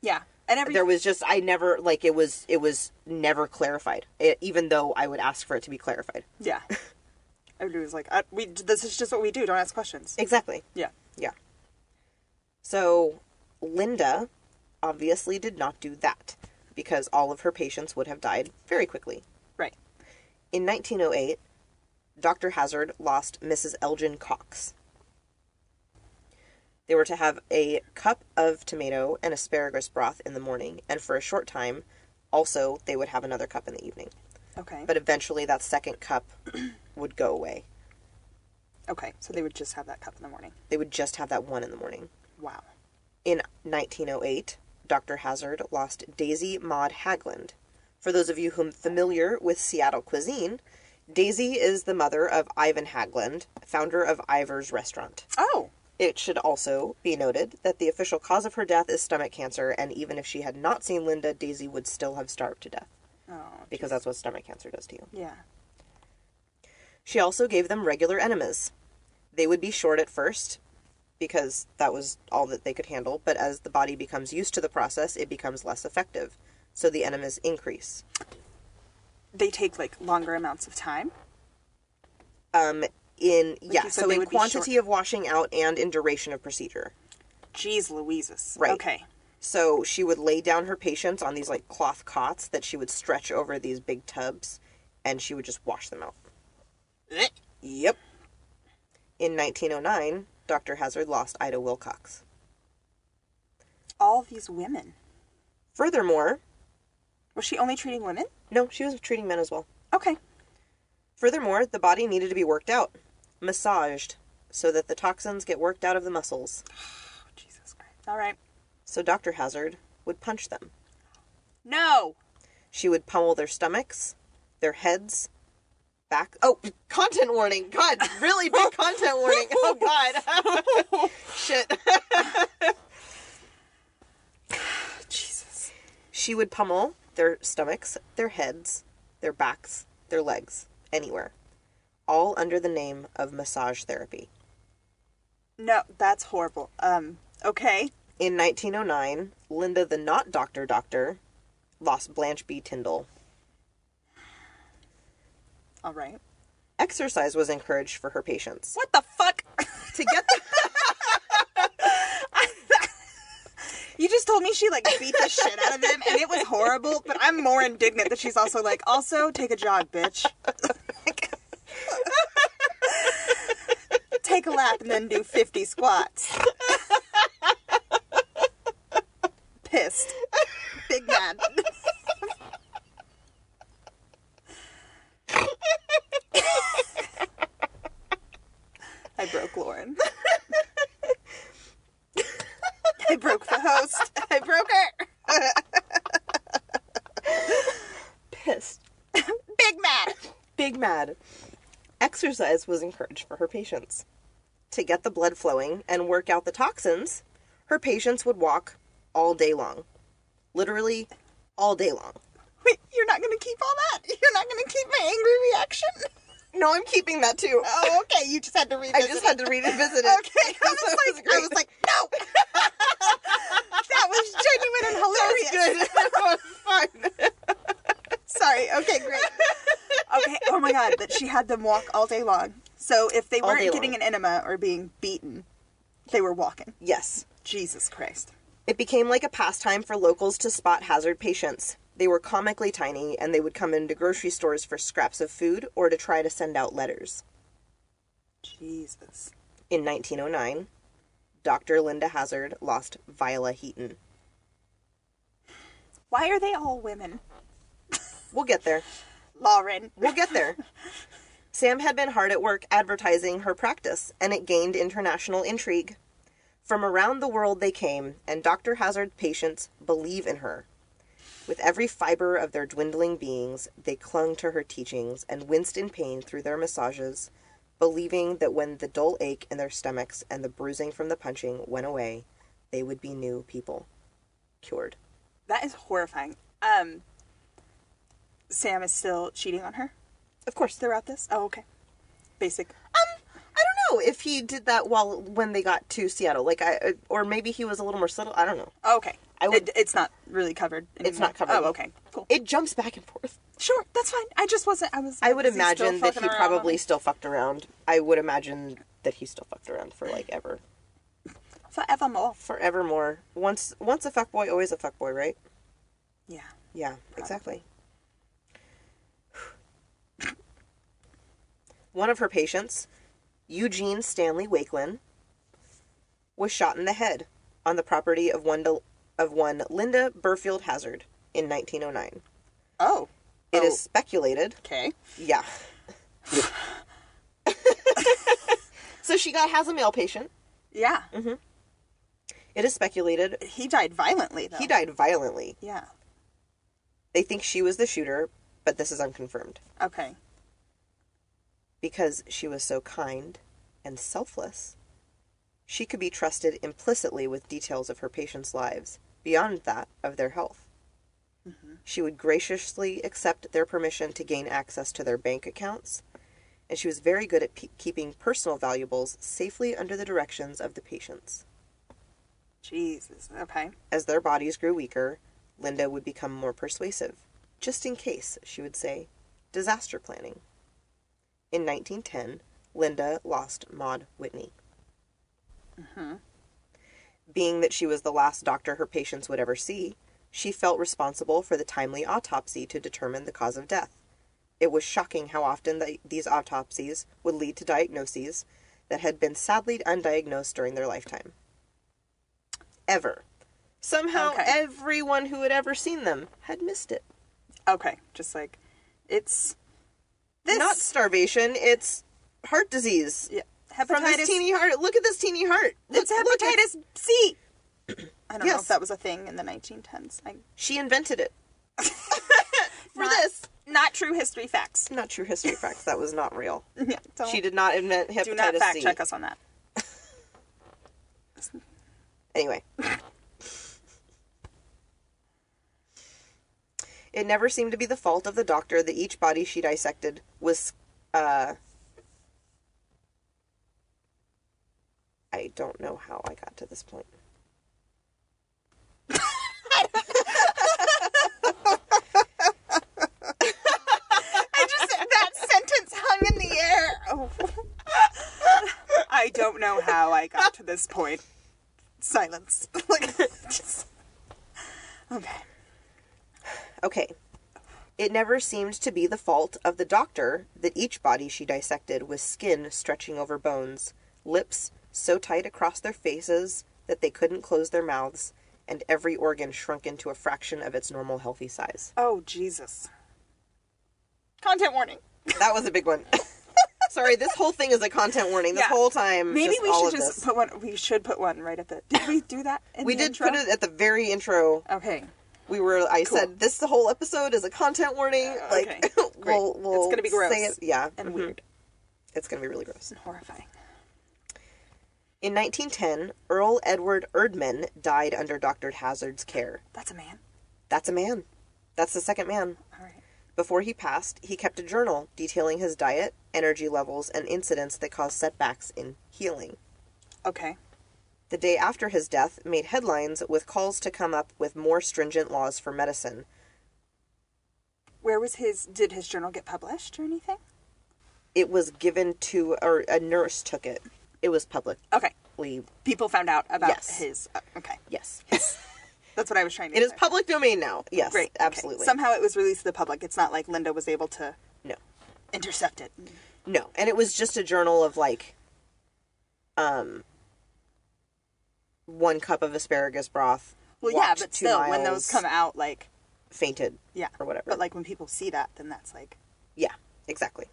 Yeah. And there was just, I never, it was never clarified. Even though I would ask for it to be clarified. Yeah. Everybody was this is just what we do. Don't ask questions. Exactly. Yeah. Yeah. So Linda obviously did not do that because all of her patients would have died very quickly. Right. In 1908, Dr. Hazzard lost Mrs. Elgin Cox. They were to have a cup of tomato and asparagus broth in the morning, and for a short time, also, they would have another cup in the evening. Okay. But eventually, that second cup would go away. Okay, so they would just have that cup in the morning. They would just have that one in the morning. Wow. In 1908, Dr. Hazzard lost Daisy Maud Hagland. For those of you who are familiar with Seattle cuisine, Daisy is the mother of Ivan Hagland, founder of Ivar's Restaurant. Oh. It should also be noted that the official cause of her death is stomach cancer, and even if she had not seen Linda, Daisy would still have starved to death. Oh, because that's what stomach cancer does to you. Yeah. She also gave them regular enemas. They would be short at first, because that was all that they could handle, but as the body becomes used to the process, it becomes less effective. So the enemas increase. They take, like, longer amounts of time? So in quantity of washing out and in duration of procedure. Jeez Louises. Right. Okay. So she would lay down her patients on these, like, cloth cots that she would stretch over these big tubs, and she would just wash them out. Yep. In 1909, Dr. Hazzard lost Ida Wilcox. All these women. Furthermore... Was she only treating women? No, she was treating men as well. Okay. Furthermore, the body needed to be worked out. Massaged. So that the toxins get worked out of the muscles. Oh, Jesus Christ. All right. So Dr. Hazzard would punch them. No! She would pummel their stomachs, their heads, back... Oh, content warning! God, really big content warning! Oh, God. Shit. Jesus. She would pummel their stomachs, their heads, their backs, their legs, anywhere. All under the name of massage therapy. No, that's horrible. Okay. In 1909, Linda the Not Doctor lost Blanche B. Tyndall. All right. Exercise was encouraged for her patients. What the fuck? To get the... You just told me she, like, beat the shit out of them, and it was horrible, but I'm more indignant that she's also like, also, take a jog, bitch. Take a lap and then do 50 squats. Pissed. Big mad. I broke Lauren. I broke the host. I broke her. Pissed. Big mad. Big mad. Exercise was encouraged for her patients. To get the blood flowing and work out the toxins, her patients would walk all day long. Literally, all day long. Wait, you're not going to keep all that? You're not going to keep my angry reaction? No, I'm keeping that too. Oh, okay. You just had to revisit I just had to revisit it. Okay. I was like, no! That was genuine and hilarious. That was good. That was fun. Sorry. Okay, great. Okay. Oh my God, that she had them walk all day long. So if they weren't getting an enema or being beaten, they were walking. Yes. Jesus Christ. It became like a pastime for locals to spot Hazzard patients. They were comically tiny, and they would come into grocery stores for scraps of food or to try to send out letters. Jesus. In 1909, Dr. Linda Hazzard lost Viola Heaton. Why are they all women? We'll get there. Lauren. We'll get there. Sam had been hard at work advertising her practice, and it gained international intrigue. From around the world they came, and Dr. Hazzard's patients believe in her. With every fiber of their dwindling beings, they clung to her teachings and winced in pain through their massages, believing that when the dull ache in their stomachs and the bruising from the punching went away, they would be new people. Cured. That is horrifying. Sam is still cheating on her? Of course. Throughout this? Oh, okay. Basic. I don't know if he did that when they got to Seattle. Or maybe he was a little more subtle. I don't know. Oh, okay. It's not really covered anymore. It's not covered. Oh, okay. Cool. It jumps back and forth. Sure, that's fine. I just wasn't. I would imagine that he probably still fucked around. I would imagine that he still fucked around for ever. Forevermore. Forevermore. Once a fuckboy, always a fuckboy, right? Yeah. Yeah, exactly. One of her patients, Eugene Stanley Wakelin, was shot in the head on the property of one Linda Burfield Hazzard in 1909. Oh. It is speculated. Okay. Yeah. So she has a male patient. Yeah. Mm-hmm. It is speculated. He died violently, though. He died violently. Yeah. They think she was the shooter, but this is unconfirmed. Okay. Because she was so kind and selfless, she could be trusted implicitly with details of her patients' lives, beyond that of their health. She would graciously accept their permission to gain access to their bank accounts, and she was very good at keeping personal valuables safely under the directions of the patients. Jesus. Okay. As their bodies grew weaker, Linda would become more persuasive. Just in case, she would say. Disaster planning. In 1910, Linda lost Maud Whitney. Being that she was the last doctor her patients would ever see, she felt responsible for the timely autopsy to determine the cause of death. It was shocking how often these autopsies would lead to diagnoses that had been sadly undiagnosed during their lifetime. Ever. Somehow, everyone who had ever seen them had missed it. Okay. Just like, it's this. Not starvation, it's heart disease. Yeah. From this teeny heart. Look at this teeny heart. It's hepatitis C. I don't know if that was a thing in the 1910s. She invented it. For this. Not true history facts. Not true history facts. That was not real. Yeah, she did not invent hepatitis C. Do not fact check us on that. Anyway. It never seemed to be the fault of the doctor that each body she dissected was, I don't know how I got to this point. That sentence hung in the air. Oh. I don't know how I got to this point. Silence. Okay. It never seemed to be the fault of the doctor that each body she dissected was skin stretching over bones, lips so tight across their faces that they couldn't close their mouths, and every organ shrunk into a fraction of its normal healthy size. Oh, Jesus. Content warning. That was a big one. Sorry, this whole thing is a content warning. This whole time. Maybe we should just put one. We should put one right at the. Did we do that? We did put it at the very intro. Okay. I said this whole episode is a content warning. Okay. we'll it's gonna be gross. Say it, yeah. And weird. It's gonna be really gross and horrifying. In 1910, Earl Edward Erdman died under Dr. Hazzard's care. That's a man. That's a man. That's the second man. All right. Before he passed, he kept a journal detailing his diet, energy levels, and incidents that caused setbacks in healing. Okay. The day after his death made headlines with calls to come up with more stringent laws for medicine. Did his journal get published or anything? It was given to, or a nurse took it. It was public. Okay. People found out about his, okay. Yes. That's what I was trying to say. It is public domain now. Yes. Great. Absolutely. Okay. Somehow it was released to the public. It's not like Linda was able to intercept it. No. And it was just a journal of 1 cup of asparagus broth. Well, yeah, but still, when those come out, fainted. Yeah. Or whatever. But, when people see that, then that's Yeah, exactly.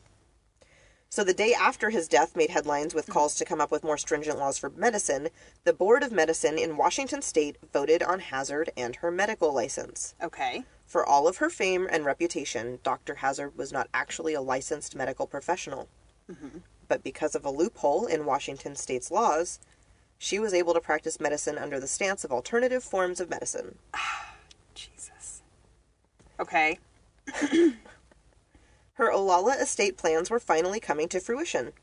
So the day after his death made headlines with calls to come up with more stringent laws for medicine. The Board of Medicine in Washington State voted on Hazzard and her medical license. Okay. For all of her fame and reputation, Dr. Hazzard was not actually a licensed medical professional. Mm-hmm. But because of a loophole in Washington State's laws, she was able to practice medicine under the stance of alternative forms of medicine. Jesus. Okay. Her Olalla estate plans were finally coming to fruition.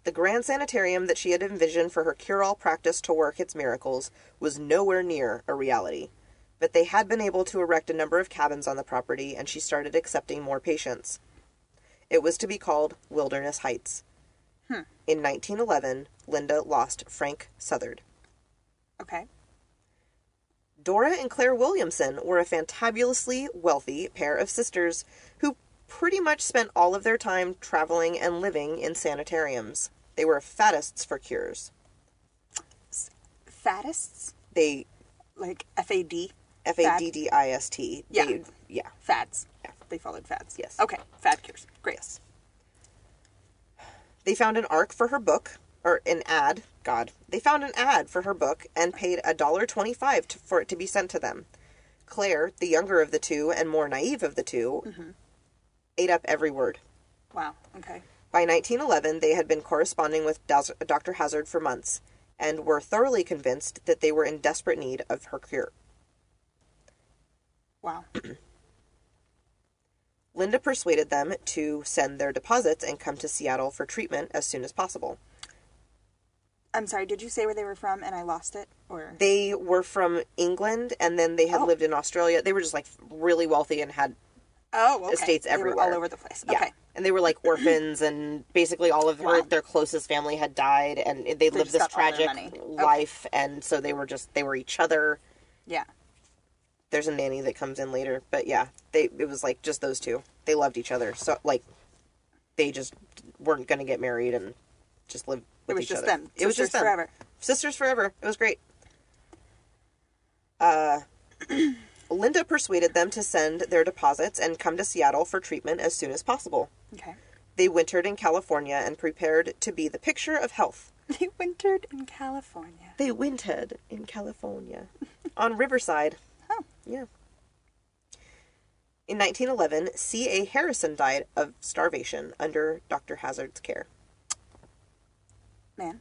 The grand sanitarium that she had envisioned for her cure-all practice to work its miracles was nowhere near a reality. But they had been able to erect a number of cabins on the property, and she started accepting more patients. It was to be called Wilderness Heights. In 1911, Linda lost Frank Southard. Okay. Dora and Claire Williamson were a fantabulously wealthy pair of sisters who pretty much spent all of their time traveling and living in sanitariums. They were faddists for cures. Faddists? They... F-A-D? F-A-D-D-I-S-T. Yeah. Yeah. Fads. Yeah. They followed fads. Yes. Okay. Fad cures. Great. Yes. They found an ARC for her book, or an ad. God. They found an ad for her book and paid $1.25 for it to be sent to them. Claire, the younger of the two and more naive of the two, ate up every word. Wow. Okay. By 1911, they had been corresponding with Dr. Hazzard for months and were thoroughly convinced that they were in desperate need of her cure. Wow. Linda persuaded them to send their deposits and come to Seattle for treatment as soon as possible. I'm sorry, did you say where they were from and I lost it? Or They were from England, and then they had lived in Australia. They were just, like, really wealthy and had estates everywhere. They were all over the place. Yeah. Okay. And they were, like, orphans, and basically all of their closest family had died, and they lived this tragic life, and so they were each other. Yeah. There's a nanny that comes in later, but yeah, it was, like, just those two. They loved each other, so, like, they just weren't going to get married and just live with each other. It was just them. Forever. Sisters forever. It was great. Linda persuaded them to send their deposits and come to Seattle for treatment as soon as possible. Okay. They wintered in California and prepared to be the picture of health. They wintered in California. They wintered in California. On Riverside. Oh. Yeah. In 1911, C.A. Harrison died of starvation under Dr. Hazzard's care. Man?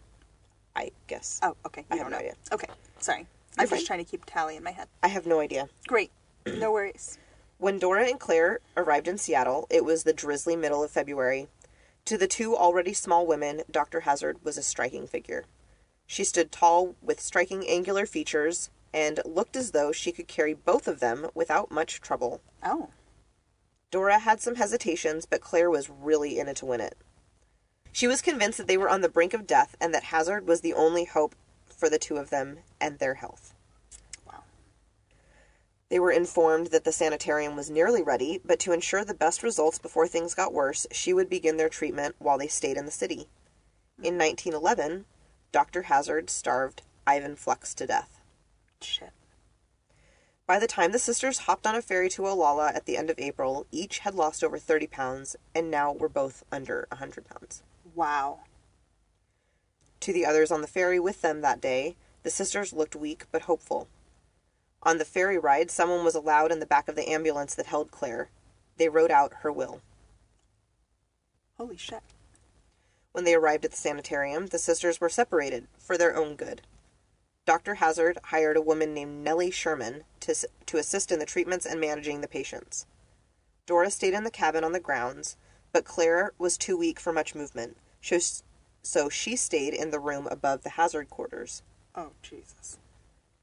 I guess. Oh, okay. I have no idea. Okay. Sorry. I'm just trying to keep tally in my head. I have no idea. Great. No worries. When Dora and Claire arrived in Seattle, it was the drizzly middle of February. To the two already small women, Dr. Hazzard was a striking figure. She stood tall with striking angular features and looked as though she could carry both of them without much trouble. Oh. Dora had some hesitations, but Claire was really in it to win it. She was convinced that they were on the brink of death and that Hazzard was the only hope for the two of them and their health. Wow. They were informed that the sanitarium was nearly ready, but to ensure the best results before things got worse, she would begin their treatment while they stayed in the city. In 1911, Dr. Hazzard starved Ivan Flux to death. Shit. By the time the sisters hopped on a ferry to Olalla at the end of April, each had lost over 30 pounds, and now were both under 100 pounds. Wow. To the others on the ferry with them that day, the sisters looked weak but hopeful. On the ferry ride, someone was allowed in the back of the ambulance that held Claire. They wrote out her will. Holy shit. When they arrived at the sanitarium, the sisters were separated for their own good. Dr. Hazzard hired a woman named Nellie Sherman to assist in the treatments and managing the patients. Dora stayed in the cabin on the grounds, but Claire was too weak for much movement, so she stayed in the room above the Hazzard quarters. Oh, Jesus.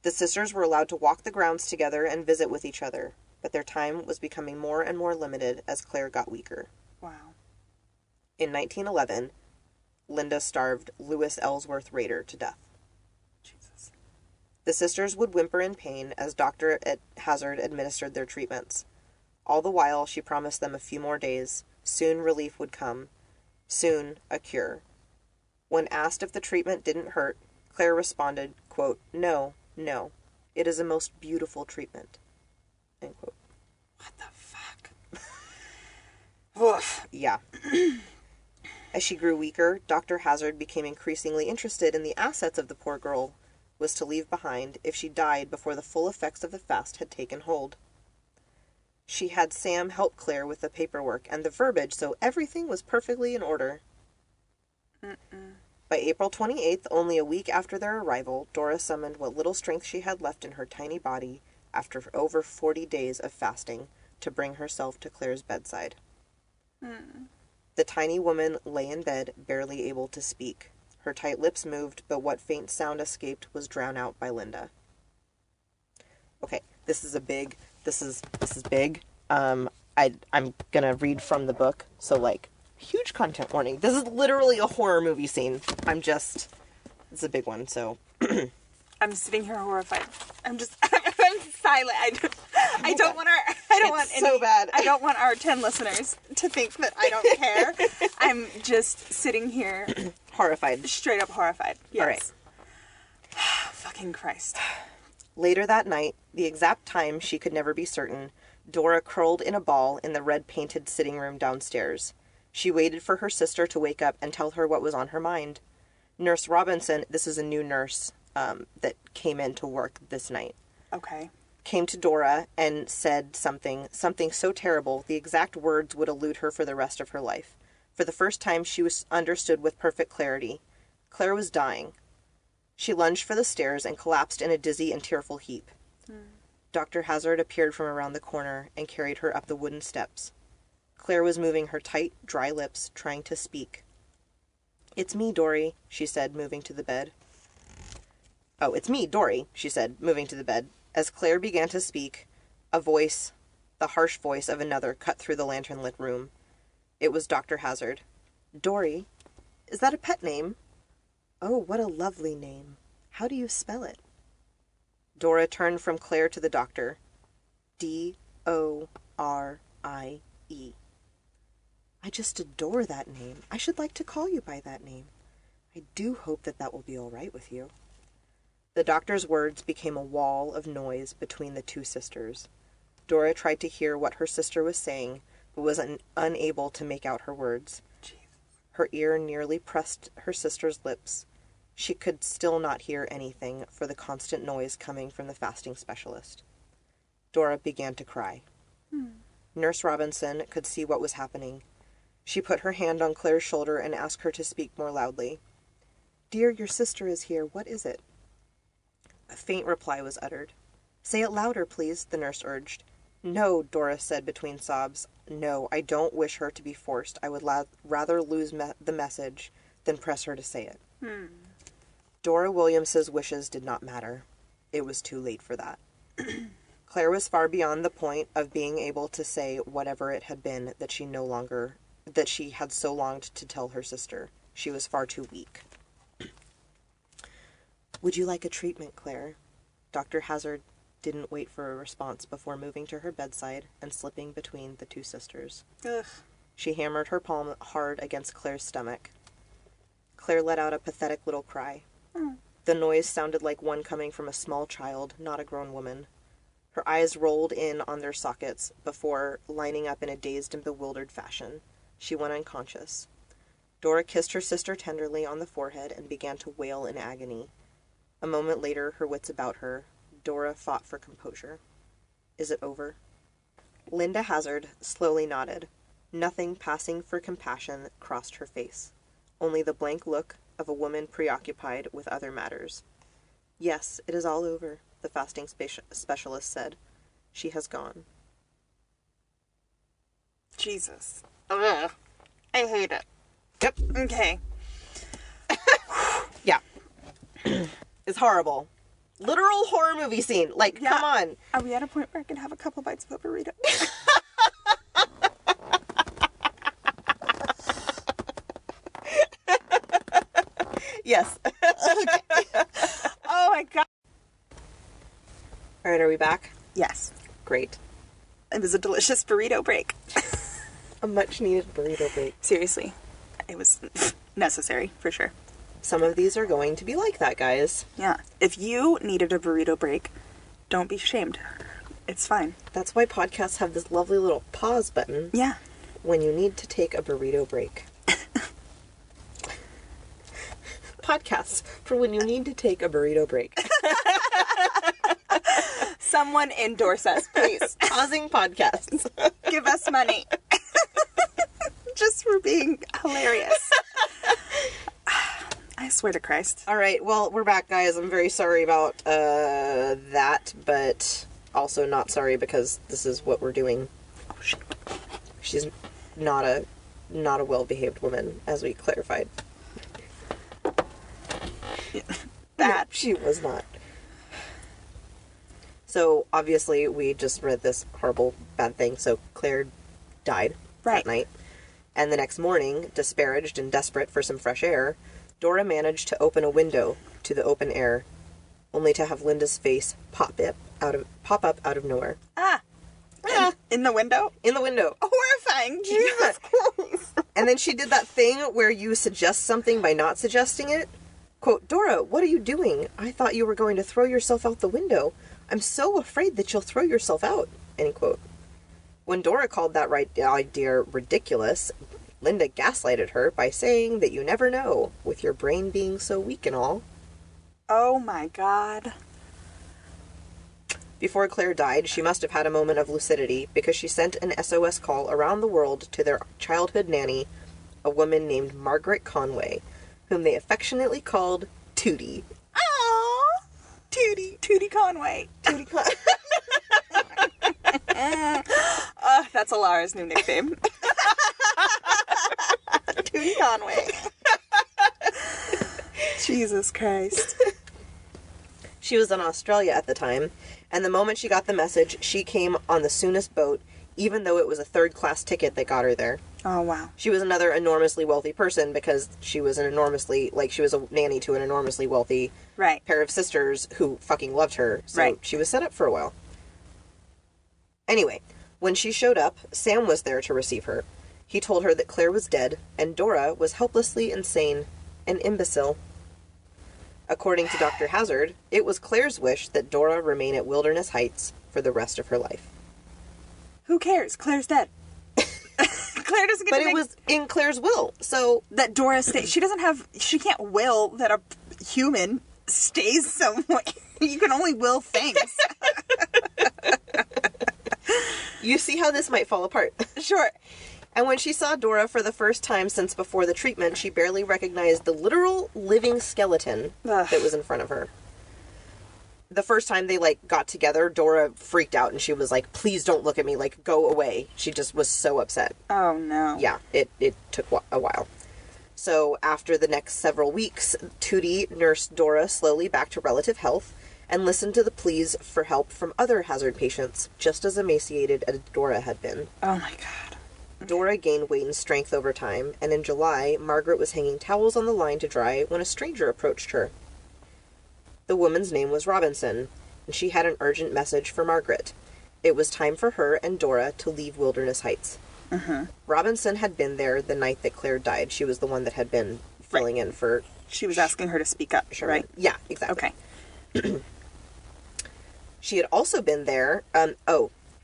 The sisters were allowed to walk the grounds together and visit with each other, but their time was becoming more and more limited as Claire got weaker. Wow. In 1911, Linda starved Louis Ellsworth Rader to death. Jesus. The sisters would whimper in pain as Dr. Hazzard administered their treatments. All the while, she promised them a few more days. Soon relief would come. Soon a cure. When asked if the treatment didn't hurt, Claire responded, quote, "No, no. It is a most beautiful treatment." End quote. What the fuck? Oof. Yeah. As she grew weaker, Dr. Hazzard became increasingly interested in the assets of the poor girl was to leave behind if she died before the full effects of the fast had taken hold. She had Sam help Claire with the paperwork and the verbiage, so everything was perfectly in order. By April 28th, only a week after their arrival, Dora summoned what little strength she had left in her tiny body after over 40 days of fasting to bring herself to Claire's bedside. The tiny woman lay in bed, barely able to speak. Her tight lips moved, but what faint sound escaped was drowned out by Linda. Okay, this is big. I'm gonna read from the book, so, like, huge content warning. This is literally a horror movie scene. It's a big one, so. I'm sitting here horrified. I'm silent. I don't want our 10 listeners to think that I don't care. I'm just sitting here Horrified. Straight up horrified. Yes. All right. Fucking Christ. Later that night, the exact time she could never be certain, Dora curled in a ball in the red-painted sitting room downstairs. She waited for her sister to wake up and tell her what was on her mind. Nurse Robinson, this is a new nurse that came in to work this night. Okay. Came to Dora and said something so terrible, the exact words would elude her for the rest of her life. For the first time, she was understood with perfect clarity. Claire was dying. She lunged for the stairs and collapsed in a dizzy and tearful heap. Dr. Hazzard appeared from around the corner and carried her up the wooden steps. Claire was moving her tight, dry lips, trying to speak. "It's me, Dory," she said, moving to the bed. "Oh, it's me, Dory," she said, moving to the bed. As Claire began to speak, a voice, the harsh voice of another, cut through the lantern-lit room. It was Dr. Hazzard. "Dory? Is that a pet name?" "Oh, what a lovely name. How do you spell it?" Dora turned from Claire to the doctor. D-O-R-I-E. "I just adore that name. I should like to call you by that name. I do hope that will be all right with you." The doctor's words became a wall of noise between the two sisters. Dora tried to hear what her sister was saying, but was unable to make out her words. Her ear nearly pressed her sister's lips. She could still not hear anything for the constant noise coming from the fasting specialist. Dora began to cry. Nurse Robinson could see what was happening. She put her hand on Claire's shoulder and asked her to speak more loudly. "Dear, your sister is here. What is it?" A faint reply was uttered. "Say it louder, please," the nurse urged. "No," Dora said between sobs. "No, I don't wish her to be forced. I would rather lose the message than press her to say it." Dora Williams's wishes did not matter. It was too late for that. Claire was far beyond the point of being able to say whatever it had been that she had so longed to tell her sister. She was far too weak. "Would you like a treatment, Claire?" Dr. Hazzard didn't wait for a response before moving to her bedside and slipping between the two sisters. Ugh. She hammered her palm hard against Claire's stomach. Claire let out a pathetic little cry. The noise sounded like one coming from a small child, not a grown woman. Her eyes rolled in on their sockets before lining up in a dazed and bewildered fashion. She went unconscious. Dora kissed her sister tenderly on the forehead and began to wail in agony. A moment later, her wits about her, Dora fought for composure. "Is it over?" Linda Hazzard slowly nodded. Nothing passing for compassion crossed her face. Only the blank look of a woman preoccupied with other matters. "Yes, it is all over," the fasting specialist said. "She has gone." Jesus. Ugh. I hate it. Yep. Okay. Yeah. It's horrible. Literal horror movie scene. Like, Yeah. come on. Are we at a point where I can have a couple bites of a burrito? Yes. Oh my god. All right, are we back? Yes. Great. It was a delicious burrito break. A much-needed burrito break. Seriously. It was necessary, for sure. Some of these are going to be like that, guys. Yeah. If you needed a burrito break, don't be ashamed. It's fine. That's why podcasts have this lovely little pause button Yeah. when you need to take a burrito break. Podcasts for when you need to take a burrito break. Someone endorse us, please. Pausing podcasts. Give us money. Just for being hilarious. I swear to Christ. All right, well, we're back, guys. I'm very sorry about that, but also not sorry because this is what we're doing. Oh, shit. She's not a well-behaved woman, as we clarified. That. She was not. So, obviously, we just read this horrible, bad thing, so Claire died that night. And the next morning, disparaged and desperate for some fresh air, Dora managed to open a window to the open air, only to have Linda's face pop up out of nowhere. Ah! In the window? In the window. Horrifying! Jesus Christ! And then she did that thing where you suggest something by not suggesting it. Quote, "Dora, what are you doing? I thought you were going to throw yourself out the window. I'm so afraid that you'll throw yourself out." End quote. When Dora called that idea ridiculous, Linda gaslighted her by saying that you never know, with your brain being so weak and all. Oh my god. Before Claire died, she must have had a moment of lucidity because she sent an SOS call around the world to their childhood nanny, a woman named Margaret Conway, whom they affectionately called Tootie. Aww! Tootie Conway. Tootie Conway. That's Alara's new nickname. Tootie Conway. Jesus Christ. She was in Australia at the time, and the moment she got the message, she came on the soonest boat, even though it was a third-class ticket that got her there. Oh, wow. She was another enormously wealthy person because she was she was a nanny to an enormously wealthy Right. pair of sisters who fucking loved her, so Right. she was set up for a while. Anyway, when she showed up, Sam was there to receive her. He told her that Claire was dead, and Dora was helplessly insane, an imbecile. According to Dr. Hazzard, it was Claire's wish that Dora remain at Wilderness Heights for the rest of her life. Who cares? Claire's dead. Claire doesn't get But to it make... was in Claire's will, so... That Dora stays... She can't will that a human stays somewhere. You can only will things. You see how this might fall apart. Sure. And when she saw Dora for the first time since before the treatment, she barely recognized the literal living skeleton that was in front of her. The first time they, got together, Dora freaked out and she was like, please don't look at me, go away. She just was so upset. Oh, no. Yeah, it took a while. So after the next several weeks, Tootie nursed Dora slowly back to relative health and listened to the pleas for help from other Hazzard patients, just as emaciated as Dora had been. Oh, my God. Dora gained weight and strength over time, and in July, Margaret was hanging towels on the line to dry when a stranger approached her. The woman's name was Robinson, and she had an urgent message for Margaret. It was time for her and Dora to leave Wilderness Heights. Mm-hmm. Robinson had been there the night that Claire died. She was the one that had been filling in for... She was asking her to speak up, Sherman. right? Yeah, exactly. Okay. She had also been there...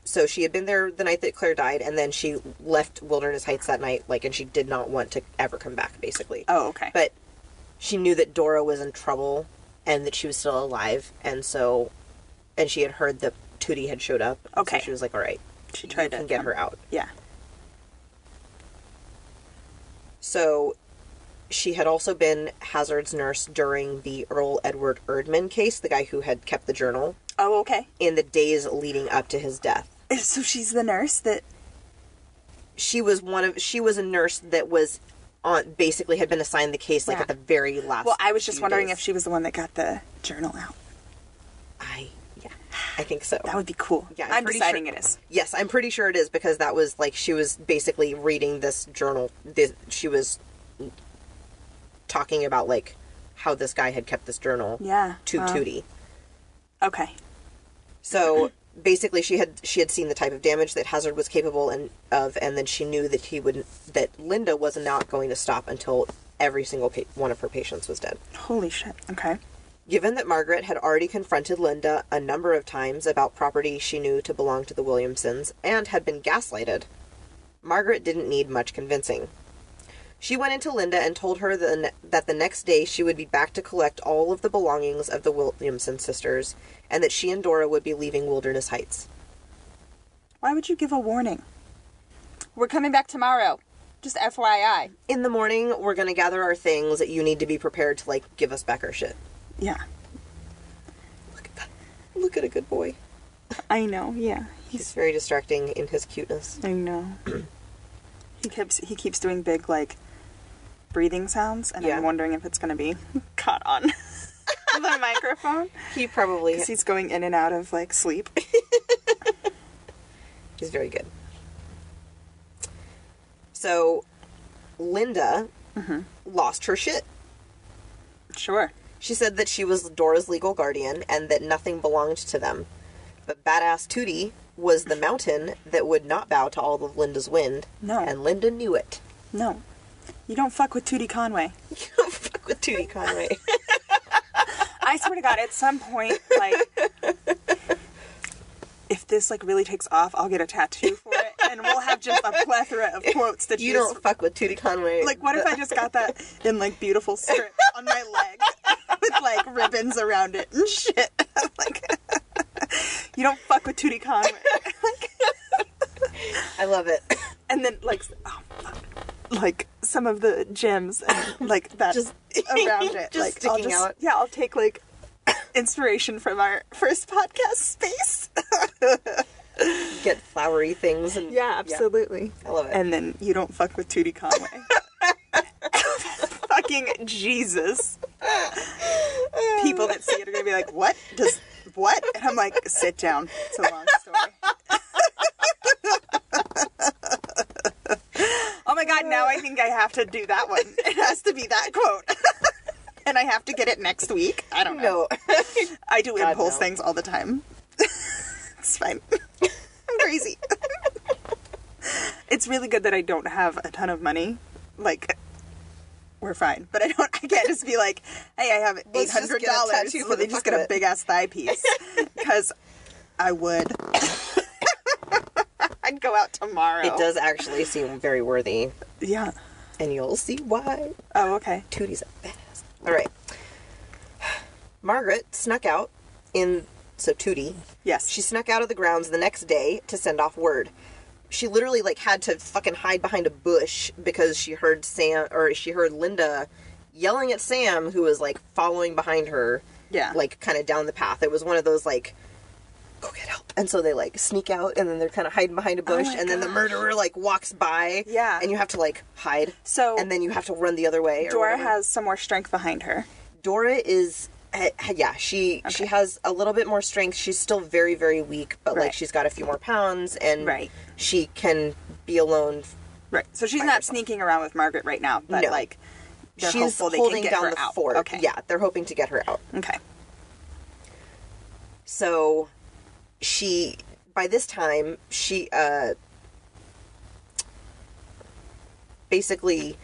So she had been there the night that Claire died, and then she left Wilderness Heights that night, and she did not want to ever come back, basically. Oh, okay. But she knew that Dora was in trouble, and that she was still alive, and she had heard that Tootie had showed up. Okay. So she was like, all right, She tried to get her out. Yeah. So she had also been Hazzard's nurse during the Earl Edward Erdman case, the guy who had kept the journal. Oh, okay. In the days leading up to his death. So she's the nurse that... She was a nurse that was basically had been assigned the case at the very last. Well, I was just wondering days. if she was the one that got the journal out. I think so. That would be cool. Yeah, I'm deciding it is. Yes, I'm pretty sure it is, because that was she was basically reading this journal. She was talking about how this guy had kept this journal. Yeah. To Tootie. Okay. So basically, she had seen the type of damage that Hazzard was capable of, and then she knew that Linda was not going to stop until every single one of her patients was dead. Holy shit. Okay. Given that Margaret had already confronted Linda a number of times about property she knew to belong to the Williamsons and had been gaslighted, Margaret didn't need much convincing. She went into Linda and told her that the next day she would be back to collect all of the belongings of the Williamson sisters, and that she and Dora would be leaving Wilderness Heights. Why would you give a warning? We're coming back tomorrow. Just FYI. In the morning, we're going to gather our things. You need to be prepared to, give us back our shit. Yeah. Look at that. Look at a good boy. I know, yeah. He's very distracting in his cuteness. I know. He keeps doing big, breathing sounds, and I'm wondering if it's going to be caught on the microphone. He probably... Because he's going in and out of, sleep. He's very good. So, Linda lost her shit. Sure. She said that she was Dora's legal guardian and that nothing belonged to them. But badass Tootie was the mountain that would not bow to all of Linda's wind. No. And Linda knew it. No. You don't fuck with Tootie Conway. You don't fuck with Tootie Conway. I swear to God, at some point, if this, really takes off, I'll get a tattoo for it, and we'll have just a plethora of quotes that you don't fuck with Tootie Conway. What if I just got that in, beautiful strips on my leg with, ribbons around it and shit? You don't fuck with Tootie Conway. I love it. And then, oh, fuck. Some of the gems and, that just around it. Just sticking out. Yeah, I'll take, inspiration from our first podcast space. Get flowery things. And Yeah, absolutely. I love it. And then you don't fuck with Tootie Conway. Fucking Jesus. People that see it are going to be like, what? What? And I'm like, sit down. It's a long story. Oh my God, now I think I have to do that one. It has to be that quote. And I have to get it next week. I don't know. No. I do God, impulse no. things all the time. It's fine. I'm crazy. It's really good that I don't have a ton of money. Like, we're fine. But I can't just be like, hey, I have Let's just $800. get a tattoo for Let me the just fuck get of a it. big ass thigh piece. Because I would. I'd go out tomorrow. It does actually seem very worthy. Yeah. And you'll see why. Oh, okay. Tootie's a badass. Alright. Margaret snuck out so Tootie. Yes. She snuck out of the grounds the next day to send off word. She literally, had to fucking hide behind a bush because she heard Linda yelling at Sam, who was, following behind her. Yeah. Kind of down the path. It was one of those, go get help. And so they, sneak out, and then they're kind of hiding behind a bush, and then the murderer, walks by. Yeah. And you have to, hide. So. And then you have to run the other way. Dora has some more strength behind her. Dora is... Yeah, she has a little bit more strength. She's still very, very weak, but Right. she's got a few more pounds, and Right. she can be alone. Right. So she's not sneaking around with Margaret right now, but No. they're She's hopeful they holding can get down her the out. fort. Okay. Yeah, they're hoping to get her out. Okay. So by this time, basically,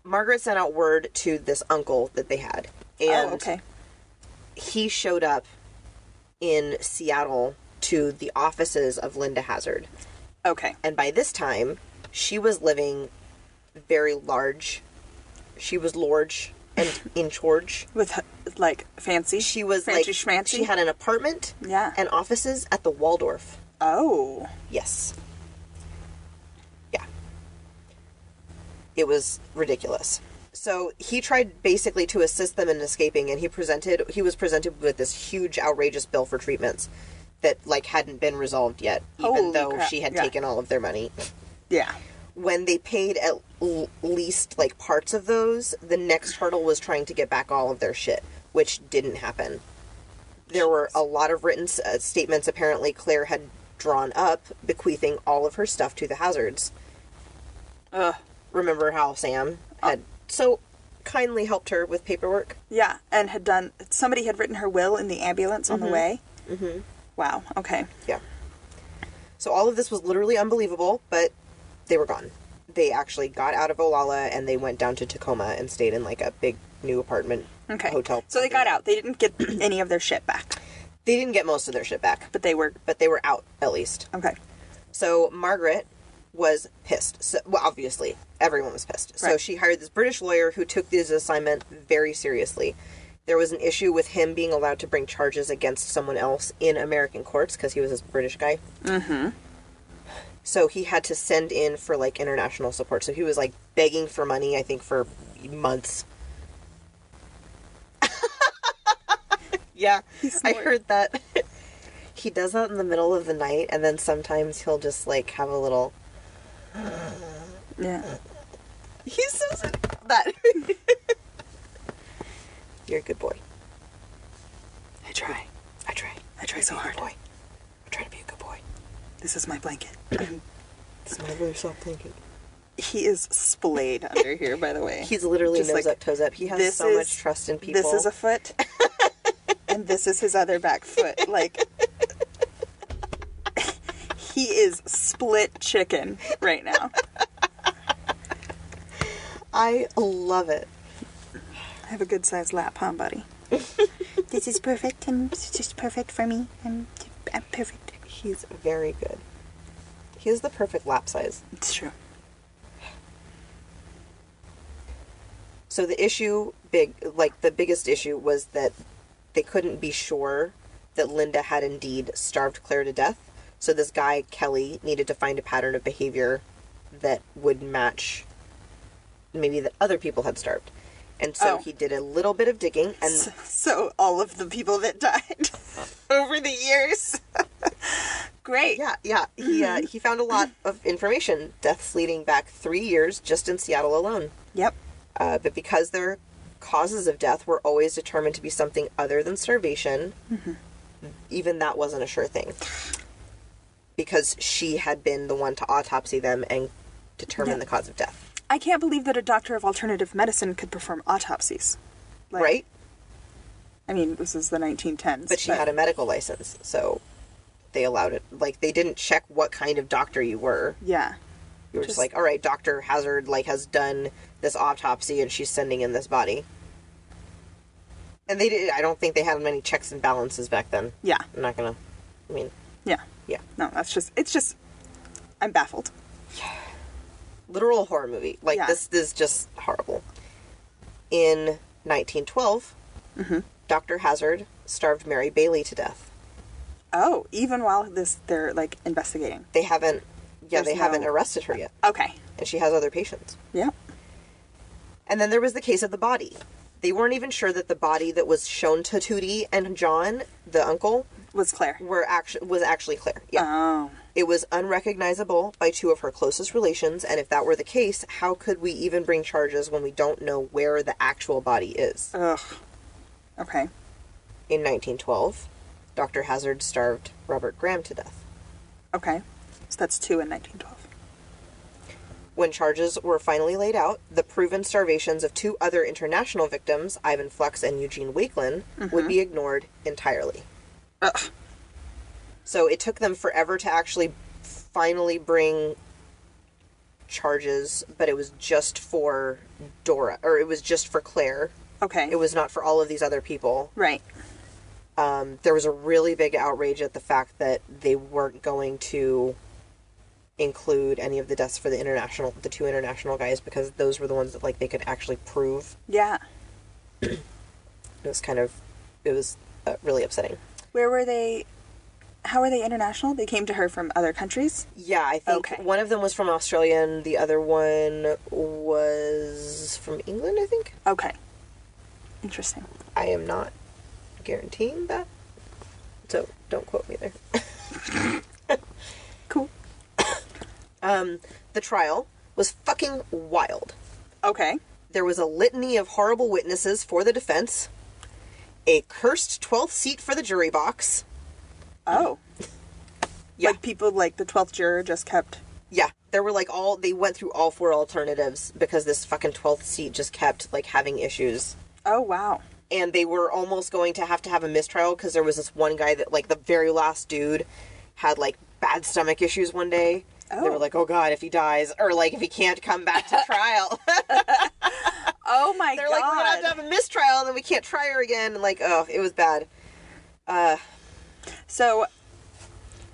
Margaret sent out word to this uncle that they had, and okay. he showed up in Seattle to the offices of Linda Hazzard. Okay. And by this time, she was living very large. She was large and in charge. With, fancy? She was fancy schmancy? she had an apartment Yeah. and offices at the Waldorf. Oh. Yes. Yeah. It was ridiculous. So he tried basically to assist them in escaping, and he was presented with this huge, outrageous bill for treatments that hadn't been resolved yet, even Holy though crap. she had Yeah. taken all of their money. Yeah. When they paid at least parts of those, the next hurdle was trying to get back all of their shit, which didn't happen. There were a lot of written statements apparently Claire had drawn up, bequeathing all of her stuff to the Hazzards. Remember how Sam had so kindly helped her with paperwork? Yeah, and somebody had written her will in the ambulance on the way. Mm-hmm. Wow, okay. Yeah. So all of this was literally unbelievable, but they were gone. They actually got out of Olalla and they went down to Tacoma and stayed in a big new apartment hotel. So they got out. They didn't get any of their shit back. They didn't get most of their shit back, But they were... but they were out at least. Okay. So Margaret was pissed. So, well, obviously, everyone was pissed. So Right. she hired this British lawyer who took this assignment very seriously. There was an issue with him being allowed to bring charges against someone else in American courts because he was this British guy. Mm-hmm. So he had to send in for international support. So he was begging for money, I think, for months. Yeah, I heard that. He does that in the middle of the night, and then sometimes he'll just have a little. Yeah. He's so that. You're a good boy. I try. I try. I try so hard. Boy. I try to be a good boy. This is my blanket. This is my really soft blanket. He is splayed under here, by the way. He's literally Just nose up, toes up. He has so much trust in people. This is a foot. And this is his other back foot. He is split chicken right now. I love it. I have a good sized lap, huh, buddy? This is perfect, and it's just perfect for me. I'm perfect. He's very good. He has the perfect lap size. It's true. So the issue, the biggest issue was that they couldn't be sure that Linda had indeed starved Claire to death. So this guy, Kelly, needed to find a pattern of behavior that would match maybe that other people had starved. And so he did a little bit of digging. And So all of the people that died over the years Great. Yeah. He found a lot of information. Deaths leading back 3 years just in Seattle alone. Yep. But because their causes of death were always determined to be something other than starvation, even that wasn't a sure thing. Because she had been the one to autopsy them and determine the cause of death. I can't believe that a doctor of alternative medicine could perform autopsies. Right? I mean, this is the 1910s. But she had a medical license, so they allowed it. Like, they didn't check what kind of doctor you were. Yeah. You were just like, all right, Dr. Hazzard, like, has done this autopsy and she's sending in this body. And I don't think they had many checks and balances back then. Yeah. I'm not gonna, I mean. Yeah. Yeah. No, it's just, I'm baffled. Literal horror movie. Like, this is just horrible. In 1912, Dr. Hazzard starved Mary Bailey to death. Oh, even while they're, like, investigating. They haven't arrested her yet. Okay. And she has other patients. Yeah. And then there was the case of the body. They weren't even sure that the body that was shown to Tootie and John, the uncle, was Claire. Was actually Claire. Yeah. Oh. It was unrecognizable by two of her closest relations, and if that were the case, how could we even bring charges when we don't know where the actual body is? Ugh. Okay. In 1912, Dr. Hazzard starved Robert Graham to death. Okay. So that's 2 in 1912. When charges were finally laid out, the proven starvations of 2 other international victims, Ivan Flux and Eugene Wakelin, would be ignored entirely. Ugh. So it took them forever to actually finally bring charges, but it was just for it was just for Claire. Okay. It was not for all of these other people. Right. There was a really big outrage at the fact that they weren't going to include any of the deaths for the 2 international guys, because those were the ones that, like, they could actually prove. Yeah. It was really upsetting. Where were they? How were they international? They came to her from other countries? Yeah, I think one of them was from Australia and the other one was from England, I think. Okay. Interesting. I am not guaranteeing that, so don't quote me there. Cool. The trial was fucking wild. Okay. There was a litany of horrible witnesses for the defense, a cursed 12th seat for the jury box. Oh. Yeah. Like, people, like, the 12th juror just kept... Yeah. There were, like, they went through all 4 alternatives because this fucking 12th seat just kept, like, having issues. Oh, wow. And they were almost going to have a mistrial because there was this one guy that, like, the very last dude had, like, bad stomach issues one day. Oh. They were like, oh God, if he dies, or, like, if he can't come back to trial. Oh, my God. They're like, we're going to have a mistrial, and then we can't try her again. And, like, oh, it was bad. So,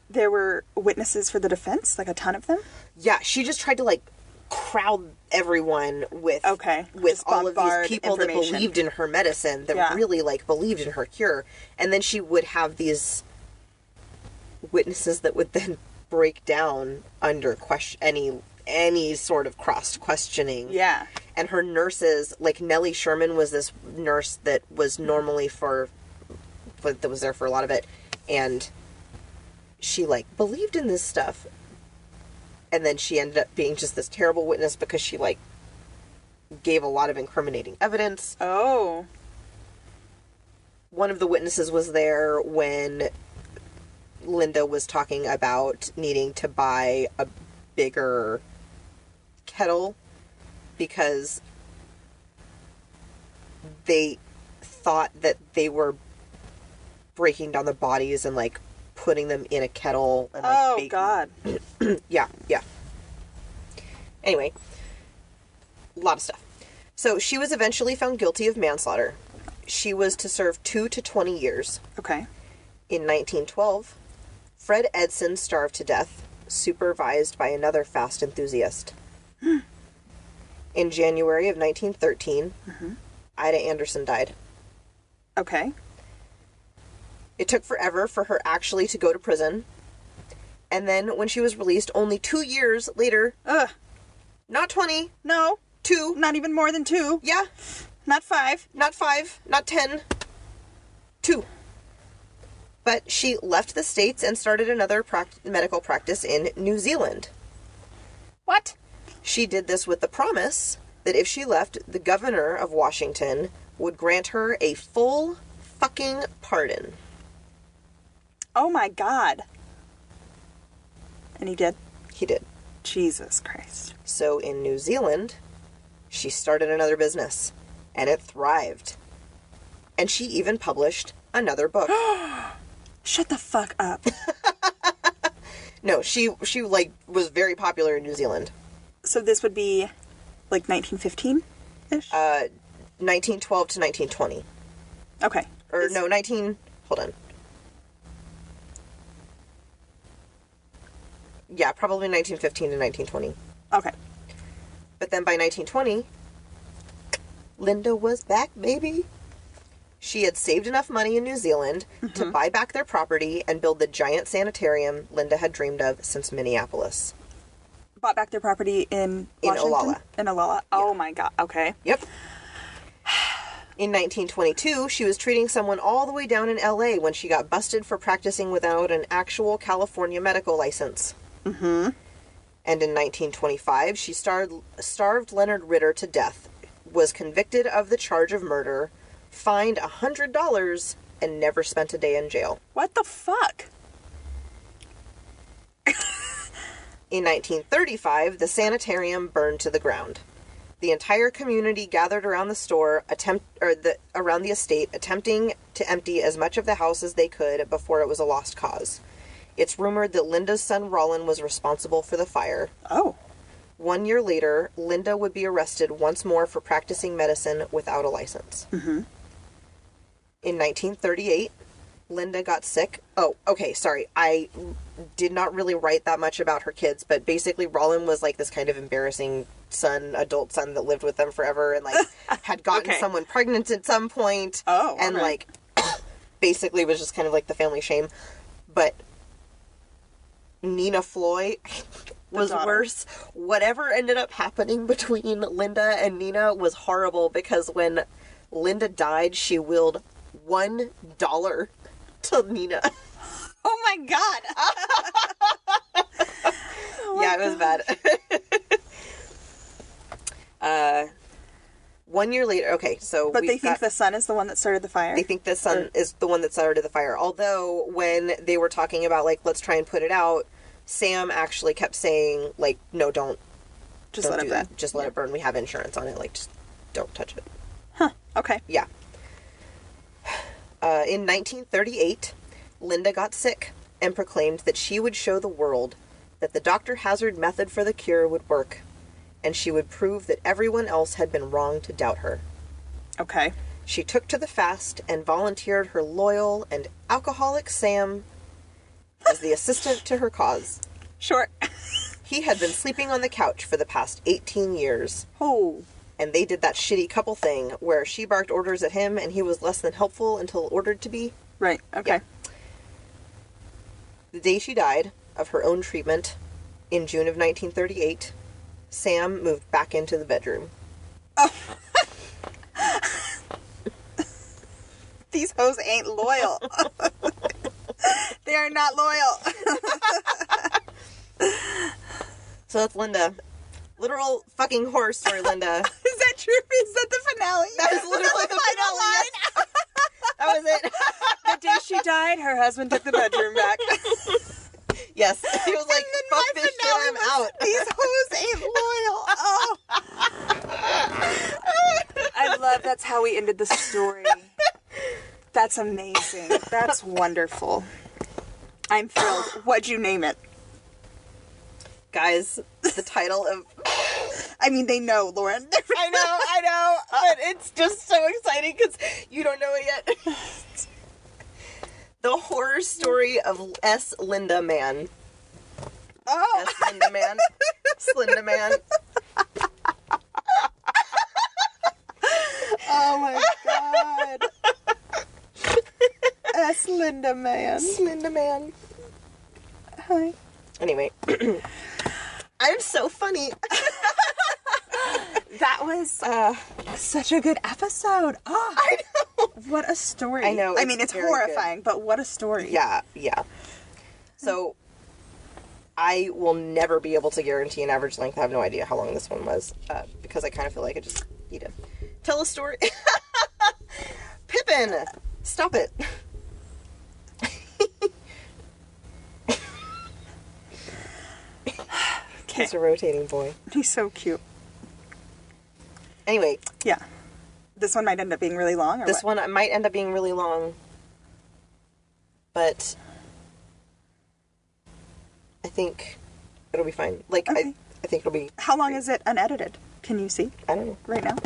there were witnesses for the defense? Like, a ton of them? Yeah, she just tried to, like, crowd everyone with Just all of these people that information. believed in her medicine, that really, like, believed in her cure. And then she would have these witnesses that would then break down under any sort of cross-questioning. Yeah. And her nurses, like, Nellie Sherman was this nurse that was normally that was there for a lot of it, and she, like, believed in this stuff. And then she ended up being just this terrible witness because she, like, gave a lot of incriminating evidence. Oh. One of the witnesses was there when Linda was talking about needing to buy a bigger kettle because they thought that they were breaking down the bodies and, like, putting them in a kettle and, like, baking. God. Yeah. Anyway, a lot of stuff. So she was eventually found guilty of manslaughter. She was to serve 2 to 20 years. Okay. In 1912, Fred Edson starved to death, supervised by another fast enthusiast. In January of 1913, Ida Anderson died. Okay. It took forever for her actually to go to prison. And then when she was released, only 2 years later... Ugh. Not 20. No. 2. Not even more than 2. Yeah. Not 5. Not 5. Not 10. 2. But she left the States and started another medical practice in New Zealand. What? She did this with the promise that if she left, the governor of Washington would grant her a full fucking pardon. Oh my God. And he did? He did. Jesus Christ. So in New Zealand, she started another business, and it thrived. And she even published another book. Shut the fuck up. No, she like was very popular in New Zealand. So this would be like 1915-ish? 1912 to 1920. Okay. Or no, hold on. Yeah, probably 1915 to 1920. Okay. But then by 1920, Linda was back, baby. She had saved enough money in New Zealand to buy back their property and build the giant sanitarium Linda had dreamed of since Minneapolis. Bought back their property in Washington? Olala. In Olala. Oh my God. Okay. Yep. In 1922, she was treating someone all the way down in LA when she got busted for practicing without an actual California medical license. Mm-hmm. And in 1925, she starved Leonard Ritter to death, was convicted of the charge of murder, fined $100, and never spent a day in jail. What the fuck? In 1935, the sanitarium burned to the ground. The entire community gathered around around the estate, attempting to empty as much of the house as they could before it was a lost cause. It's rumored that Linda's son Rollin was responsible for the fire. Oh. 1 year later, Linda would be arrested once more for practicing medicine without a license. Mm-hmm. In 1938, Linda got sick. Oh, okay, sorry. I did not really write that much about her kids, but basically Rollin was like this kind of embarrassing adult son that lived with them forever and like had gotten someone pregnant at some point. Oh, and okay. like basically was just kind of like the family shame. But Nina Floy was worse. Whatever ended up happening between Linda and Nina was horrible because when Linda died, she willed $1 to Nina. Oh my God. Yeah, it was bad. 1 year later, okay, so But they think the son is the one that started the fire? They think the son is the one that started the fire. Although, when they were talking about, like, let's try and put it out, Sam actually kept saying, like, no, don't. Just let it burn. Just let it burn. We have insurance on it. Like, just don't touch it. Huh. Okay. Yeah. In 1938, Linda got sick and proclaimed that she would show the world that the Dr. Hazzard method for the cure would work, and she would prove that everyone else had been wrong to doubt her. Okay. She took to the fast and volunteered her loyal and alcoholic Sam as the assistant to her cause. Sure. He had been sleeping on the couch for the past 18 years. Oh. And they did that shitty couple thing where she barked orders at him and he was less than helpful until ordered to be. Right. Okay. Yeah. The day she died of her own treatment in June of 1938, Sam moved back into the bedroom. Oh. These hoes ain't loyal. They are not loyal. So that's Linda. Literal fucking horror story, Linda. Is that true? Is that the finale? That is literally the final line. Yes. That was it. The day she died, her husband took the bedroom back. Yes. He was like, fuck this shit, I'm out. These hoes ain't loyal. Oh. I love that's how we ended the story. That's amazing. That's wonderful. I'm thrilled. What'd you name it? Guys, the title of... I mean, they know, Lauren. I know. But it's just so exciting because you don't know it yet. The horror story of S. Linda Man. Oh. S. Linda Man. Slinda Man. Oh my God. S. Linda Man. Slinda Man. Hi. Anyway. I'm so funny. That was such a good episode. Oh, I know. What a story. I know. I mean, it's horrifying, but what a story. Yeah. So, I will never be able to guarantee an average length. I have no idea how long this one was, because I kind of feel like I just need to tell a story. Pippin! Stop it. He's a rotating boy. He's so cute. Anyway. Yeah. This one might end up being really long, or This one might end up being really long. But I think it'll be fine. Like, okay. I think it'll be... How long is it unedited? Can you see? I don't know. Right now?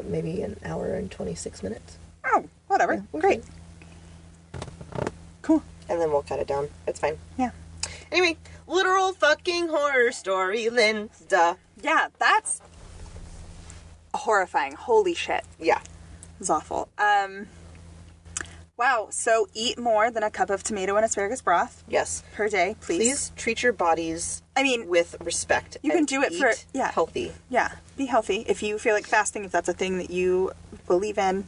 Maybe an hour and 26 minutes. Oh, whatever. Yeah, great. Fine. Cool. And then we'll cut it down. It's fine. Yeah. Anyway, literal fucking horror story, Linda. Yeah, that's horrifying. Holy shit. Yeah. It's awful. Wow, so eat more than a cup of tomato and asparagus broth. Yes. Per day, please. Please treat your bodies with respect. You can do it for healthy. Yeah, be healthy. If you feel like fasting, if that's a thing that you believe in,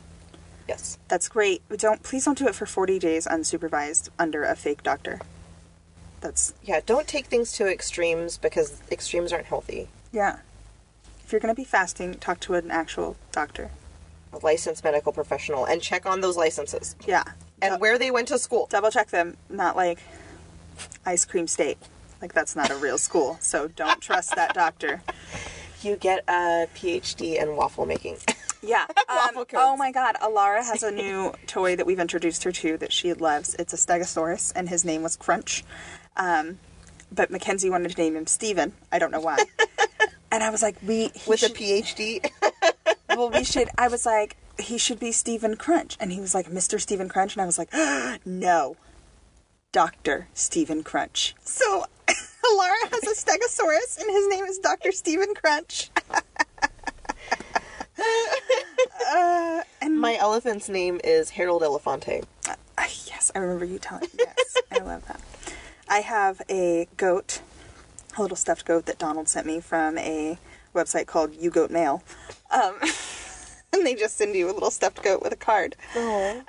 yes, that's great. Please don't do it for 40 days unsupervised under a fake doctor. Don't take things to extremes, because extremes aren't healthy. Yeah. If you're going to be fasting, talk to an actual doctor. A licensed medical professional, and check on those licenses. Yeah. And where they went to school. Double check them, not like Ice Cream State. Like, that's not a real school, so don't trust that doctor. You get a PhD in waffle making. Yeah. Waffle cones. Oh my god, Alara has a new toy that we've introduced her to that she loves. It's a Stegosaurus, and his name was Crunch. But Mackenzie wanted to name him Steven. I don't know why. And I was like, a PhD? Well, I was like, he should be Stephen Crunch. And he was like, Mr. Stephen Crunch. And I was like, no. Dr. Stephen Crunch. So, Alara has a Stegosaurus, and his name is Dr. Stephen Crunch. And my elephant's name is Harold Elefante. Yes, I remember you telling me. Yes, I love that. I have a goat, a little stuffed goat that Donald sent me from a website called You Goat Mail. And they just send you a little stuffed goat with a card. Oh.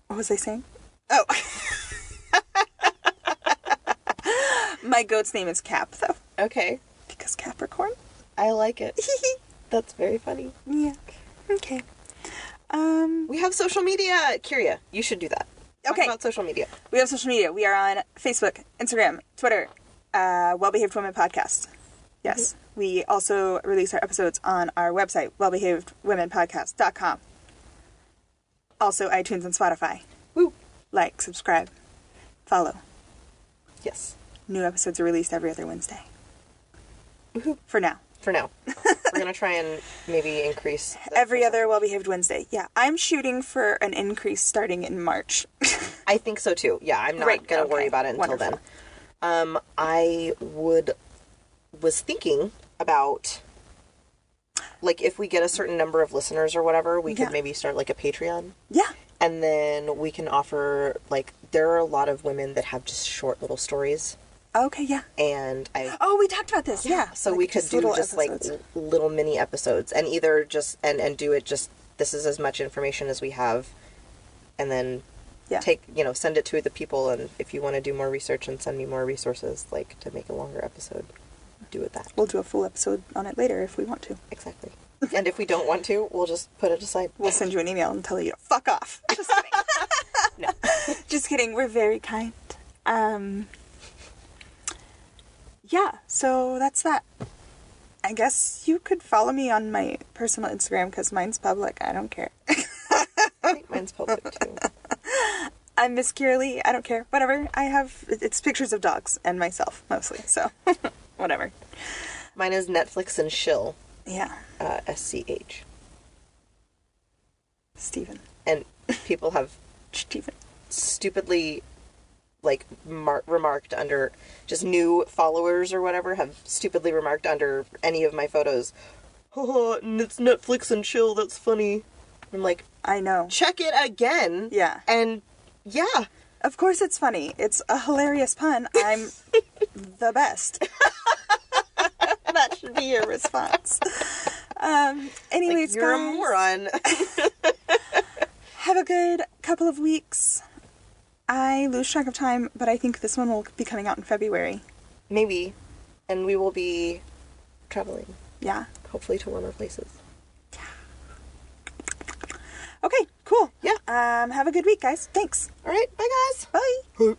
What was I saying? Oh. My goat's name is Cap, though. Okay. Because Capricorn. I like it. That's very funny. Yeah. Okay. We have social media. Kyria, you should do that. Okay. Talk about social media. We have social media. We are on Facebook, Instagram, Twitter, Well-Behaved Women Podcast. Yes. Mm-hmm. We also release our episodes on our website, wellbehavedwomenpodcast.com. Also, iTunes and Spotify. Woo. Like, subscribe, follow. Yes. New episodes are released every other Wednesday. Woohoo. For now. We're going to try and maybe increase. Every other Well-Behaved Wednesday. Yeah. I'm shooting for an increase starting in March. I think so too. Yeah, I'm not going to worry about it until then. I was thinking about, like, if we get a certain number of listeners or whatever, we could maybe start, like, a Patreon. Yeah. And then we can offer, like, there are a lot of women that have just short little stories. Okay, yeah. And we talked about this, yeah. So like we could do just, episodes. Like, little mini episodes. And either just, and do it just, this is as much information as we have. And then send it to the people. And if you want to do more research and send me more resources, like, to make a longer episode, do it that. We'll do a full episode on it later if we want to. Exactly. And if we don't want to, we'll just put it aside. We'll send you an email and tell you to fuck off. Just kidding. No. Just kidding. We're very kind. Yeah, so that's that. I guess you could follow me on my personal Instagram because mine's public. I don't care. I think mine's public too. I'm Miss Kyria. I don't care. Whatever. It's pictures of dogs and myself mostly. So whatever. Mine is Netflix and Shill. Yeah. SCH. Steven. And people have stupidly, like, remarked under, just new followers or whatever, have stupidly remarked under any of my photos, oh, it's Netflix and Chill, that's funny. I'm like, I know. Check it again. Yeah. And, yeah. Of course it's funny. It's a hilarious pun. I'm the best. That should be your response. Anyways, like, you're guys, a moron. have a good couple of weeks. I lose track of time, but I think this one will be coming out in February. Maybe. And we will be traveling. Yeah. Hopefully to warmer places. Okay, cool. Yeah. Have a good week, guys. Thanks. All right. Bye, guys. Bye.